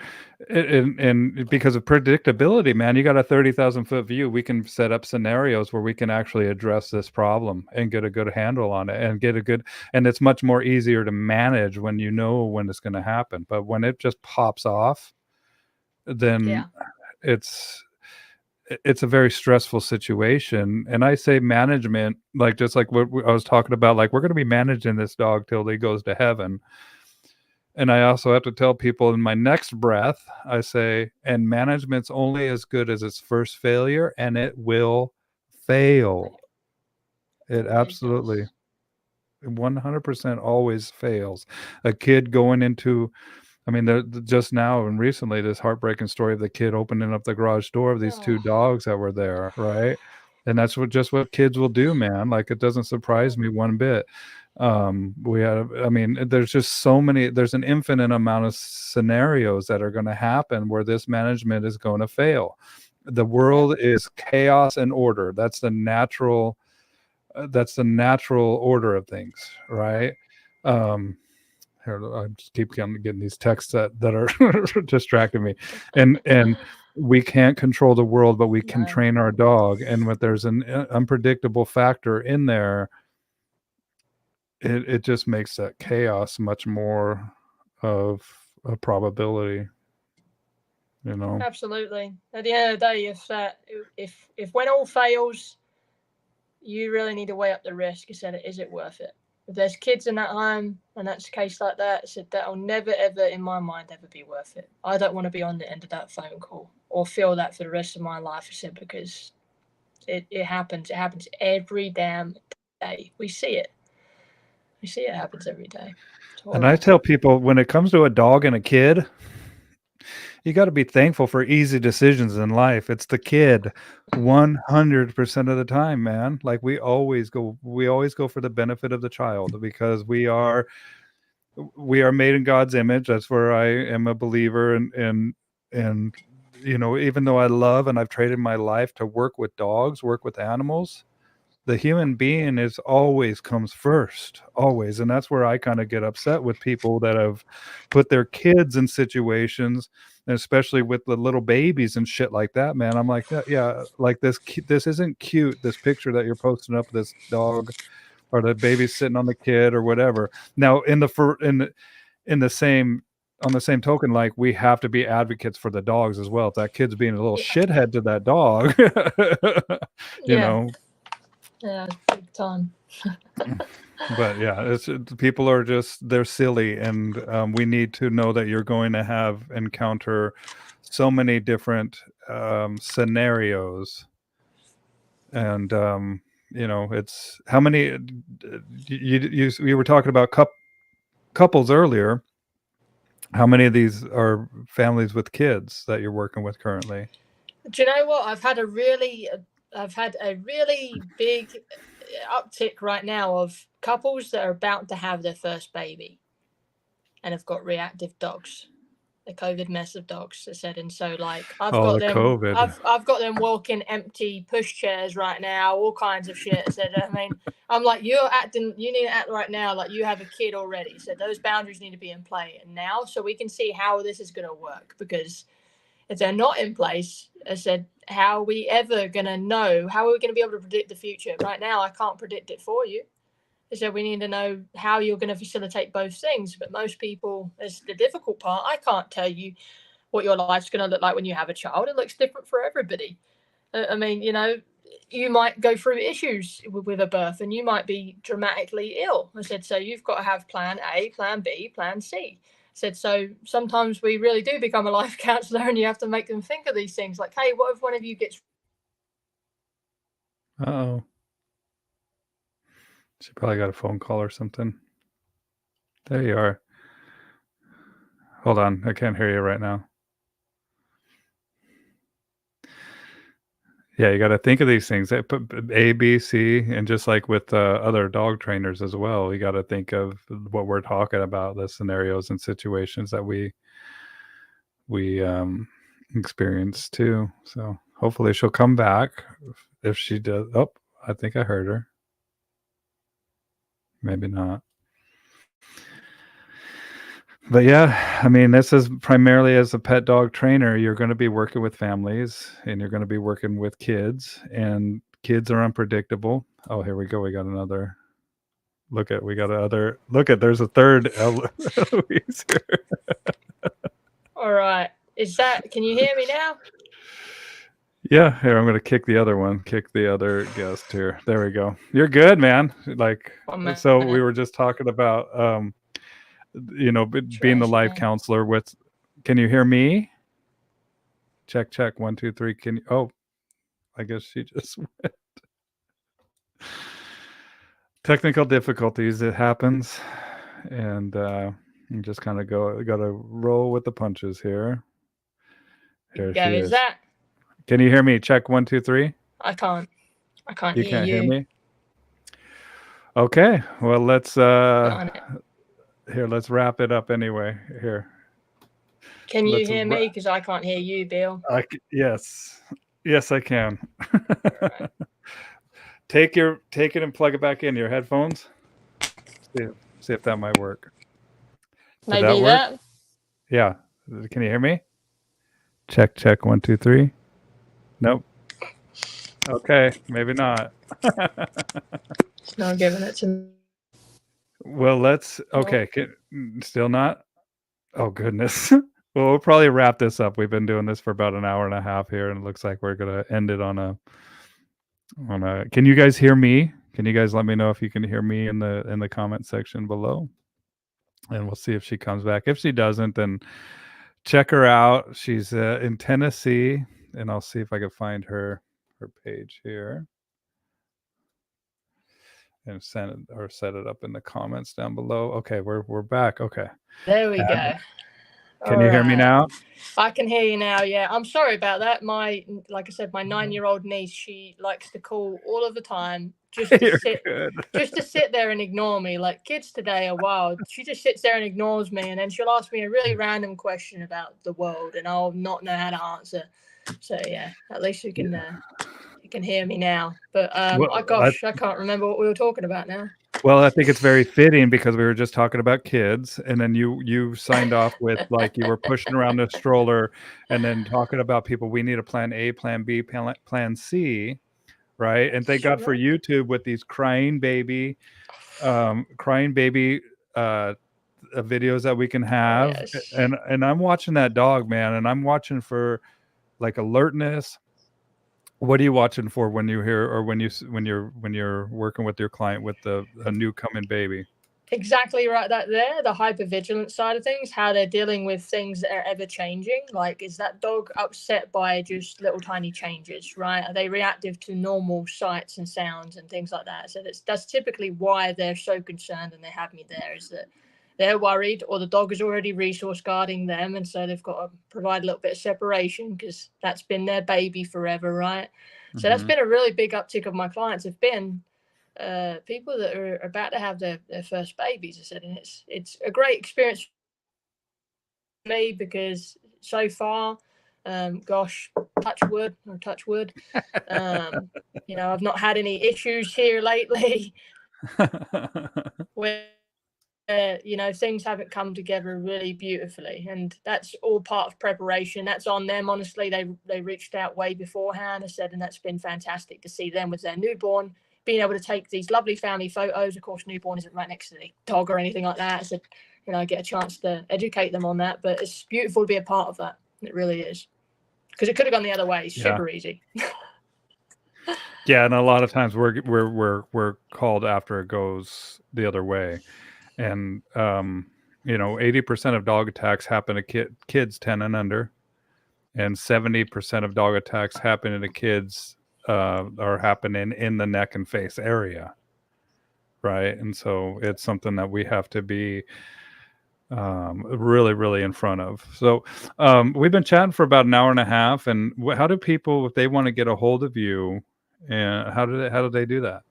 and because of predictability, man, you got a 30,000 foot view. We can set up scenarios where we can actually address this problem and get a good handle on it, and it's much more easier to manage when you know when it's going to happen. But when it just pops off, then it's a very stressful situation. And I say management, like just like what I was talking about, like we're going to be managing this dog till he goes to heaven. And I also have to tell people in my next breath, I say, and management's only as good as its first failure, and it will fail. It absolutely 100% always fails. A kid going into, I mean, just now and recently, this heartbreaking story of the kid opening up the garage door of these two dogs that were there, right? And that's what kids will do, man. Like, it doesn't surprise me one bit. I mean, there's just so many, there's an infinite amount of scenarios that are going to happen where this management is going to fail. The world is chaos and order. That's the natural order of things, right? Here, I just keep getting these texts that are distracting me, and we can't control the world, but we can train our dog. And when there's an unpredictable factor in there, it just makes that chaos much more of a probability, you know. Absolutely. At the end of the day, if when all fails, you really need to weigh up the risk and say, is it worth it? If there's kids in that home and that's a case like that, I said that'll never ever in my mind ever be worth it. I don't want to be on the end of that phone call or feel that for the rest of my life. I said, because it happens. It happens every damn day. We see it. We see it happens every day. And I tell people, when it comes to a dog and a kid, you got to be thankful for easy decisions in life. It's the kid 100% of the time, man. Like we always go for the benefit of the child, because we are made in God's image. That's where I am a believer. And you know, even though I love and I've traded my life to work with dogs, work with animals, the human being is always comes first, always. And that's where I kind of get upset with people that have put their kids in situations, and especially with the little babies and shit like that, man. I'm like, yeah, like this isn't cute, this picture that you're posting up, this dog or the baby sitting on the kid or whatever. Now in the same on the same token, like we have to be advocates for the dogs as well. If that kid's being a little shithead to that dog, you know. Yeah, big time. But yeah, people are just, they're silly, and we need to know that you're going to encounter so many different scenarios, and you know, it's how many you were talking about couples earlier. How many of these are families with kids that you're working with currently? Do you know what? I've had a really big uptick right now of couples that are about to have their first baby and have got reactive dogs, the COVID mess of dogs, I said. And so, like, I've got them walking empty pushchairs right now, all kinds of shit. I said, I mean, I'm like, you need to act right now like you have a kid already. So those boundaries need to be in play now, so we can see how this is going to work. Because if they're not in place, I said, how are we ever going to know? How are we going to be able to predict the future? Right now, I can't predict it for you. I said, we need to know how you're going to facilitate both things. But most people, it's the difficult part. I can't tell you what your life's going to look like when you have a child. It looks different for everybody. I mean, you know, you might go through issues with a birth and you might be dramatically ill. I said, so you've got to have plan A, plan B, plan C. Said, so sometimes we really do become a life counselor, and you have to make them think of these things like, hey, what if one of you gets She probably got a phone call or something. There you are. Hold on, I can't hear you right now. Yeah, you got to think of these things. A, B, C, and just like with other dog trainers as well, you got to think of what we're talking about, the scenarios and situations that we experience too. So hopefully she'll come back. If she does, oh, I think I heard her. Maybe not. But yeah, I mean, this is primarily as a pet dog trainer, you're going to be working with families and you're going to be working with kids, and kids are unpredictable. Oh, here we go. We got another. There's a third Eloise here. All right. Can you hear me now? Yeah, here, I'm gonna kick the other guest here. There we go. You're good, man. Like, 1 so we minute. were just talking about being the Trash life can. counselor with. Can you hear me? Check, check. 1, 2, 3. Can you? Oh, I guess she just went. Technical difficulties. It happens, and you just kind of gotta roll with the punches here. Here Go, she is is. that? Can you hear me? Check 1, 2, 3. I can't You hear can't you. hear me. Okay, well let's let's wrap it up anyway. Here, can you hear me? Because I can't hear you, Bill. Yes, I can. Right. Take it and plug it back in your headphones. See if that might work. Did Maybe that work? that. Yeah. Can you hear me? Check, check. 1, 2, 3. Nope. Okay, maybe not. It's not giving it to me. Well, let's. Okay, still not. Oh goodness. Well, we'll probably wrap this up. We've been doing this for about an hour and a half here, and it looks like we're gonna end it on a. Can you guys hear me? Can you guys let me know if you can hear me in the comment section below? And we'll see if she comes back. If she doesn't, then check her out. She's in Tennessee, and I'll see if I can find her page here and send it or set it up in the comments down below. Okay, we're back. Okay, there we go. Can you hear me now? I can hear you now. Yeah, I'm sorry about that. Like I said, my 9-year-old niece, she likes to call all of the time just to sit there and ignore me. Like, kids today are wild. She just sits there and ignores me, and then she'll ask me a really random question about the world, and I'll not know how to answer. So yeah, at least you can hear me now. But I can't remember what we were talking about now. Well, I think it's very fitting because we were just talking about kids, and then you signed off with like you were pushing around the stroller, and then talking about people. We need a plan A, plan B, plan C, right? And thank God for YouTube with these crying baby videos that we can have. Oh, yes. And I'm watching that dog, man, and I'm watching for like alertness. What are you watching for when you hear or when you're working with your client with a new coming baby? Exactly right. That there, the hypervigilance side of things, how they're dealing with things that are ever changing. Like, is that dog upset by just little tiny changes, right? Are they reactive to normal sights and sounds and things like that? So that's typically why they're so concerned and they have me there, is that they're worried or the dog is already resource guarding them. And so they've got to provide a little bit of separation because that's been their baby forever, right? So that's been a really big uptick of my clients have been people that are about to have their first babies. I said, and it's a great experience for me because so far, gosh, touch wood, I've not had any issues here lately where things haven't come together really beautifully, and that's all part of preparation. That's on them. Honestly, they reached out way beforehand. I said, and that's been fantastic to see them with their newborn being able to take these lovely family photos. Of course, newborn isn't right next to the dog or anything like that. So, I get a chance to educate them on that. But it's beautiful to be a part of that. It really is, because it could have gone the other way. Super easy. Yeah, and a lot of times we're called after it goes the other way, and 80% of dog attacks happen to kids 10 and under, and 70% of dog attacks happen to kids are happening in the neck and face area, right? And so it's something that we have to be really, really in front of. So we've been chatting for about an hour and a half. And how do people, if they want to get a hold of you, and how do they do that?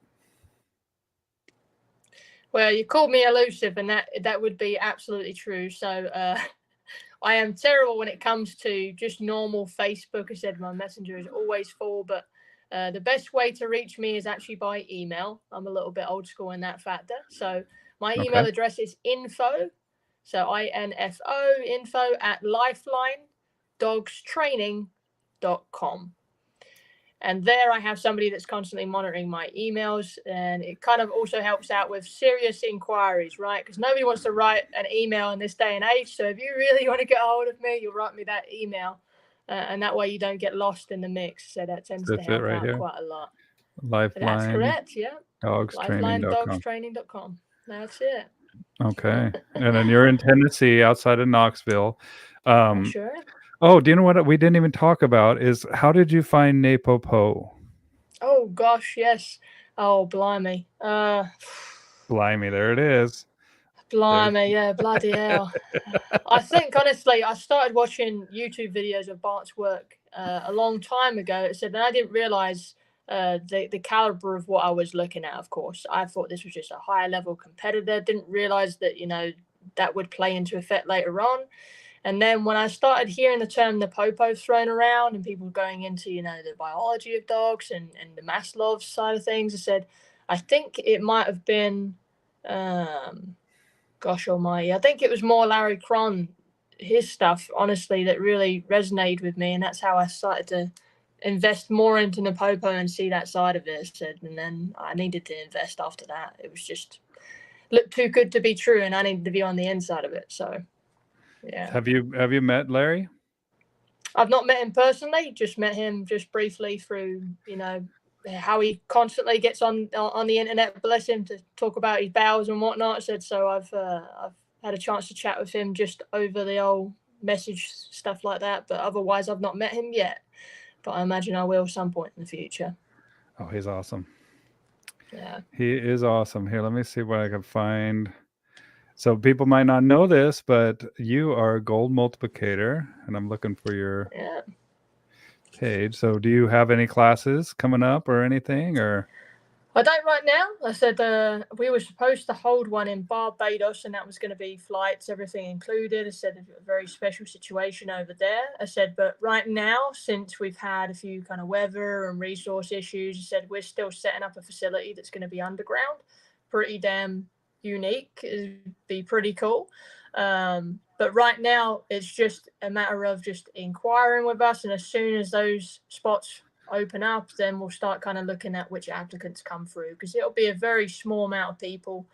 Well, you called me elusive, and that would be absolutely true. So I am terrible when it comes to just normal Facebook. I said my messenger is always full, but the best way to reach me is actually by email. I'm a little bit old school in that factor. So my email address is info, so INFO, info@lifelinedogstraining.com. And there I have somebody that's constantly monitoring my emails, and it kind of also helps out with serious inquiries, right? Because nobody wants to write an email in this day and age. So if you really want to get a hold of me, you'll write me that email. and that way you don't get lost in the mix. So that tends to That's it help right out here. quite a lot. That's Lifeline correct. Yeah. dogstraining.com. LifelineDogsTraining.com. That's it. Okay. And then you're in Tennessee, outside of Knoxville. I sure am. Oh, do you know what we didn't even talk about is how did you find Napopo? Oh gosh, yes. Oh blimey. Blimey, there it is. Blimey, yeah, bloody hell. I think honestly, I started watching YouTube videos of Bart's work a long time ago. It said, and I didn't realize the caliber of what I was looking at. Of course, I thought this was just a higher level competitor. Didn't realize that that would play into effect later on. And then when I started hearing the term Napopo thrown around and people going into the biology of dogs and the Maslow's side of things, I said, I think it might have been. Gosh almighty, I think it was more Larry Cron, his stuff, honestly, that really resonated with me. And that's how I started to invest more into Napopo and see that side of it. And then I needed to invest after that. It was just looked too good to be true, and I needed to be on the inside of it. So, yeah. Have you met Larry? I've not met him personally, just met him just briefly through, how he constantly gets on the internet, bless him, to talk about his bowels and whatnot. So I've had a chance to chat with him just over the old message stuff like that. But otherwise, I've not met him yet. But I imagine I will some point in the future. Oh, he's awesome. Yeah. He is awesome. Here, let me see what I can find. So people might not know this, but you are a gold multiplicator, and I'm looking for your page. So do you have any classes coming up or anything, or? I don't right now. I said we were supposed to hold one in Barbados, and that was going to be flights, everything included. I said a very special situation over there. I said, but right now, since we've had a few kind of weather and resource issues, I said we're still setting up a facility that's going to be underground. Pretty damn unique. It'd be pretty cool. But right now, it's just a matter of just inquiring with us, and as soon as those spots open up, then we'll start kind of looking at which applicants come through, because it'll be a very small amount of people.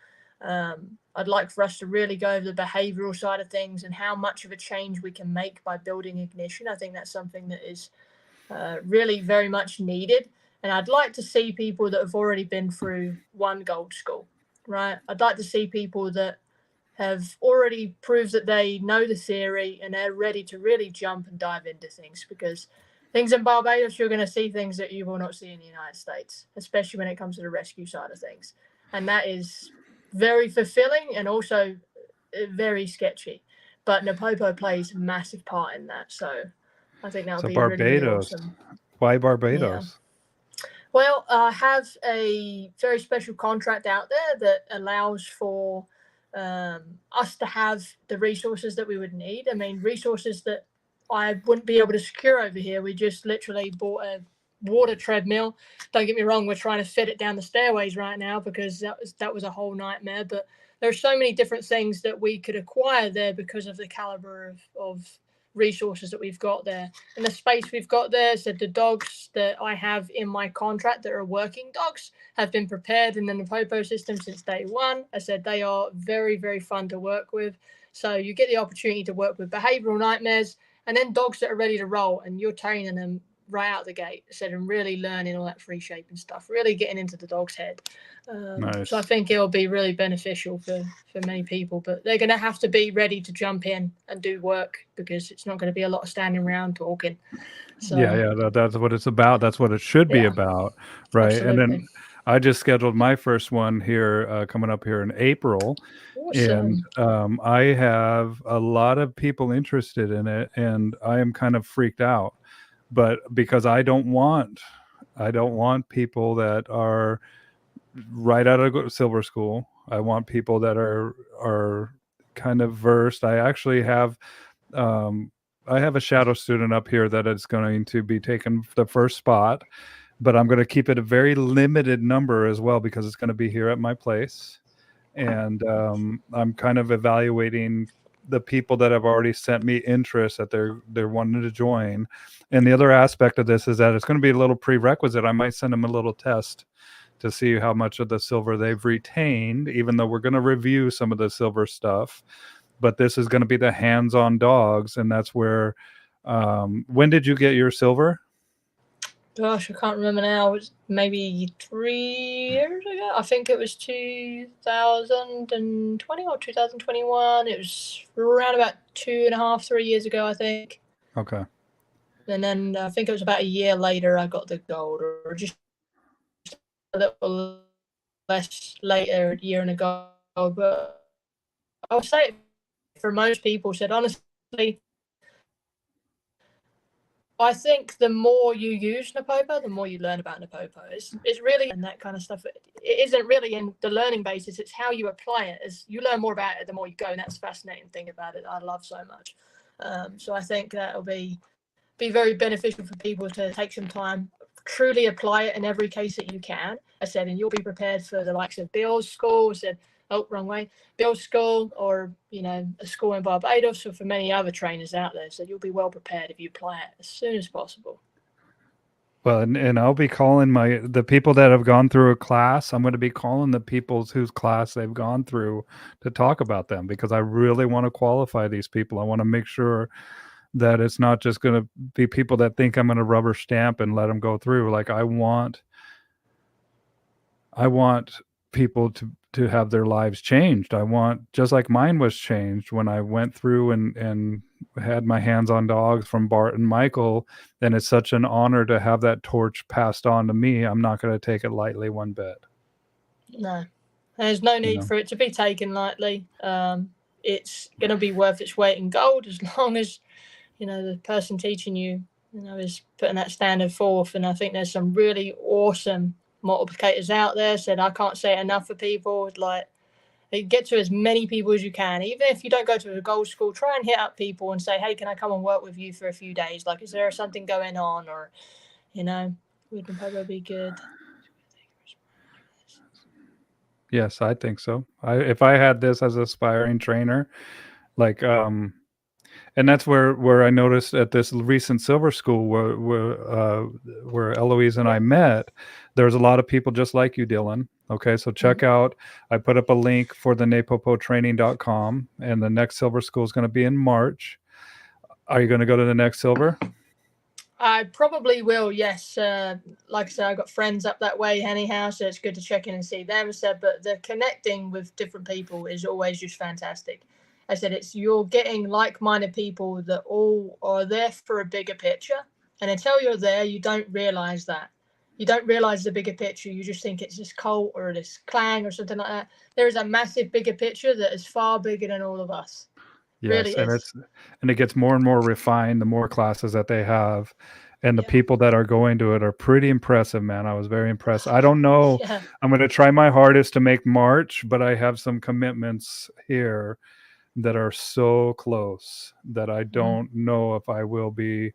I'd like for us to really go over the behavioral side of things and how much of a change we can make by building ignition. I think that's something that is really very much needed. And I'd like to see people that have already been through one gold school, right? I'd like to see people that have already proved that they know the theory and they're ready to really jump and dive into things, because things in Barbados, you're going to see things that you will not see in the United States, especially when it comes to the rescue side of things. And that is very fulfilling and also very sketchy. But Napopo plays a massive part in that. So I think that would be Barbados. really, really awesome. Why Barbados? Yeah. Well, I have a very special contract out there that allows for us to have the resources that we would need. I mean, resources that I wouldn't be able to secure over here. We just literally bought a water treadmill. Don't get me wrong, we're trying to fit it down the stairways right now because that was a whole nightmare. But there are so many different things that we could acquire there because of the caliber of resources that we've got there and the space we've got there. So the dogs that I have in my contract that are working dogs have been prepared in the Napopo system since day one. I said they are very, very fun to work with. So you get the opportunity to work with behavioral nightmares and then dogs that are ready to roll, and you're training them right out the gate. I said, and really learning all that free shaping stuff, really getting into the dog's head. Nice. So I think it'll be really beneficial for many people, but they're going to have to be ready to jump in and do work, because it's not going to be a lot of standing around talking. So, yeah, that's what it's about. That's what it should be about, right? Absolutely. And then I just scheduled my first one here coming up here in April. Awesome. And I have a lot of people interested in it, and I am kind of freaked out, but because I don't want people that are right out of silver school. I want people that are kind of versed. I actually have I have a shadow student up here that is going to be taking the first spot, but I'm going to keep it a very limited number as well, because it's going to be here at my place. And I'm kind of evaluating the people that have already sent me interest that they're wanting to join. And the other aspect of this is that it's going to be a little prerequisite. I might send them a little test to see how much of the silver they've retained, even though we're going to review some of the silver stuff. But this is going to be the hands-on dogs, and that's where When did you get your silver? Gosh, I can't remember now. It was maybe 3 years ago. I think it was 2020 or 2021. It was around about 2.5, 3 years ago, I think. Okay. And then I think it was about a year later I got the gold, or just a little less later, a year and a gold. But I would say for most people, said honestly, I think the more you use Napopo, the more you learn about Napopo. It's really, and that kind of stuff. It isn't really in the learning basis. It's how you apply it. As you learn more about it, the more you go, and that's the fascinating thing about it. I love so much. So I think that'll be very beneficial for people to take some time, truly apply it in every case that you can. I said, and you'll be prepared for the likes of Bill's school. I said, oh, wrong way. Bill's school, or a school in Barbados, or for many other trainers out there. So you'll be well prepared if you apply it as soon as possible. Well, and I'll be calling the people that have gone through a class. I'm going to be calling the people whose class they've gone through to talk about them, because I really want to qualify these people. I want to make sure that it's not just going to be people that think I'm going to rubber stamp and let them go through. Like I want people to have their lives changed. I want, just like mine was changed when I went through and had my hands on dogs from Bart and Michael. And it's such an honor to have that torch passed on to me. I'm not going to take it lightly one bit. No, there's no need for it to be taken lightly. It's going to be worth its weight in gold as long as the person teaching you is putting that standard forth. And I think there's some really awesome multiplicators out there. Said I can't say it enough for people. Like, get to as many people as you can. Even if you don't go to a gold school, try and hit up people and say, hey, can I come and work with you for a few days? Like, is there something going on? Or would Napopo be good? Yes, I think so. If I had this as an aspiring trainer, like and that's where I noticed at this recent silver school where Eloise and I met, there's a lot of people just like you, Dylan. Okay, so check out, I put up a link for the napopotraining.com, and the next silver school is going to be in March. Are you going to go to the next silver? I probably will, yes. Like I said, I've got friends up that way anyhow, so it's good to check in and see them. But the connecting with different people is always just fantastic. I said, you're getting like-minded people that all are there for a bigger picture. And until you're there, you don't realize that. You don't realize the bigger picture. You just think it's this cult or this clan or something like that. There is a massive bigger picture that is far bigger than all of us. Yes, Really and it gets more and more refined the more classes that they have, and the people that are going to it are pretty impressive, man. I was very impressed. I don't know. Yeah. I'm going to try my hardest to make March, but I have some commitments here that are so close that I don't know if I will be.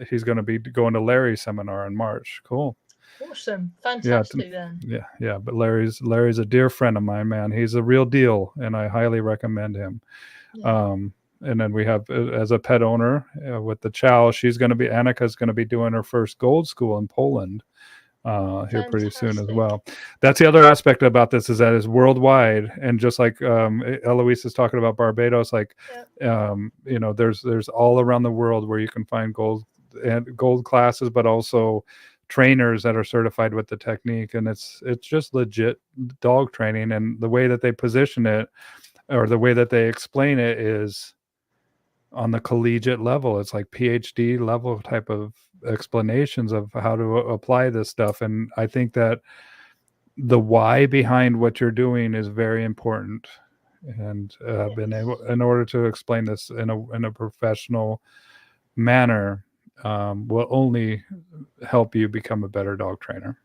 He's going to be going to Larry's seminar in March. Cool. Awesome. Fantastic then. Yeah. But Larry's a dear friend of mine, man. He's a real deal, and I highly recommend him. Yeah. And then we have, as a pet owner with the Chow, Annika's going to be doing her first gold school in Poland here pretty soon as well. That's the other aspect about this, is that it's worldwide. And just like Eloise is talking about Barbados, like, there's all around the world where you can find gold classes, but also trainers that are certified with the technique. And it's just legit dog training. And the way that they position it, or the way that they explain it, is on the collegiate level. It's like PhD level type of explanations of how to apply this stuff. And I think that the why behind what you're doing is very important. And been able, in order to explain this in a professional manner, will only help you become a better dog trainer.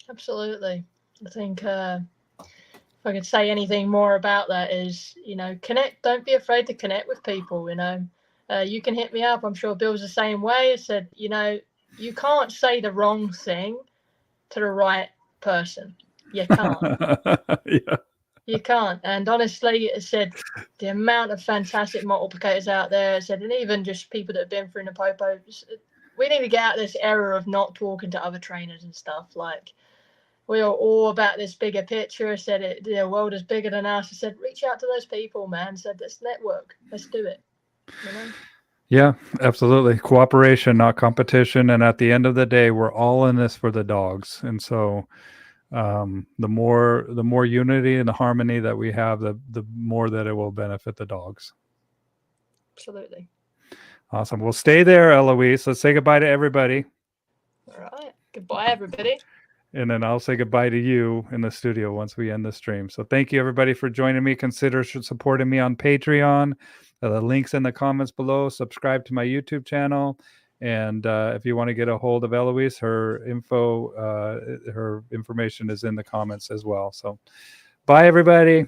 Absolutely. I think if I could say anything more about that is, connect. Don't be afraid to connect with people. You can hit me up. I'm sure Bill's the same way. I said, you can't say the wrong thing to the right person. You can't. Yeah. You can't. And honestly, it said the amount of fantastic multiplicators out there. It said, and even just people that have been through Napopo, we need to get out of this era of not talking to other trainers and stuff. Like, we are all about this bigger picture. I said, the world is bigger than us. I said, reach out to those people, man. I said, let's network. Let's do it. Yeah, absolutely. Cooperation, not competition. And at the end of the day, we're all in this for the dogs. And so the more unity and the harmony that we have, the more that it will benefit the dogs. Absolutely. Awesome. Well, stay there, Eloise. Let's say goodbye to everybody. All right. Goodbye, everybody. And then I'll say goodbye to you in the studio once we end the stream. So thank you, everybody, for joining me. Consider supporting me on Patreon. The link's in the comments below. Subscribe to my YouTube channel. And if you want to get a hold of Eloise, her information is in the comments as well. So bye, everybody.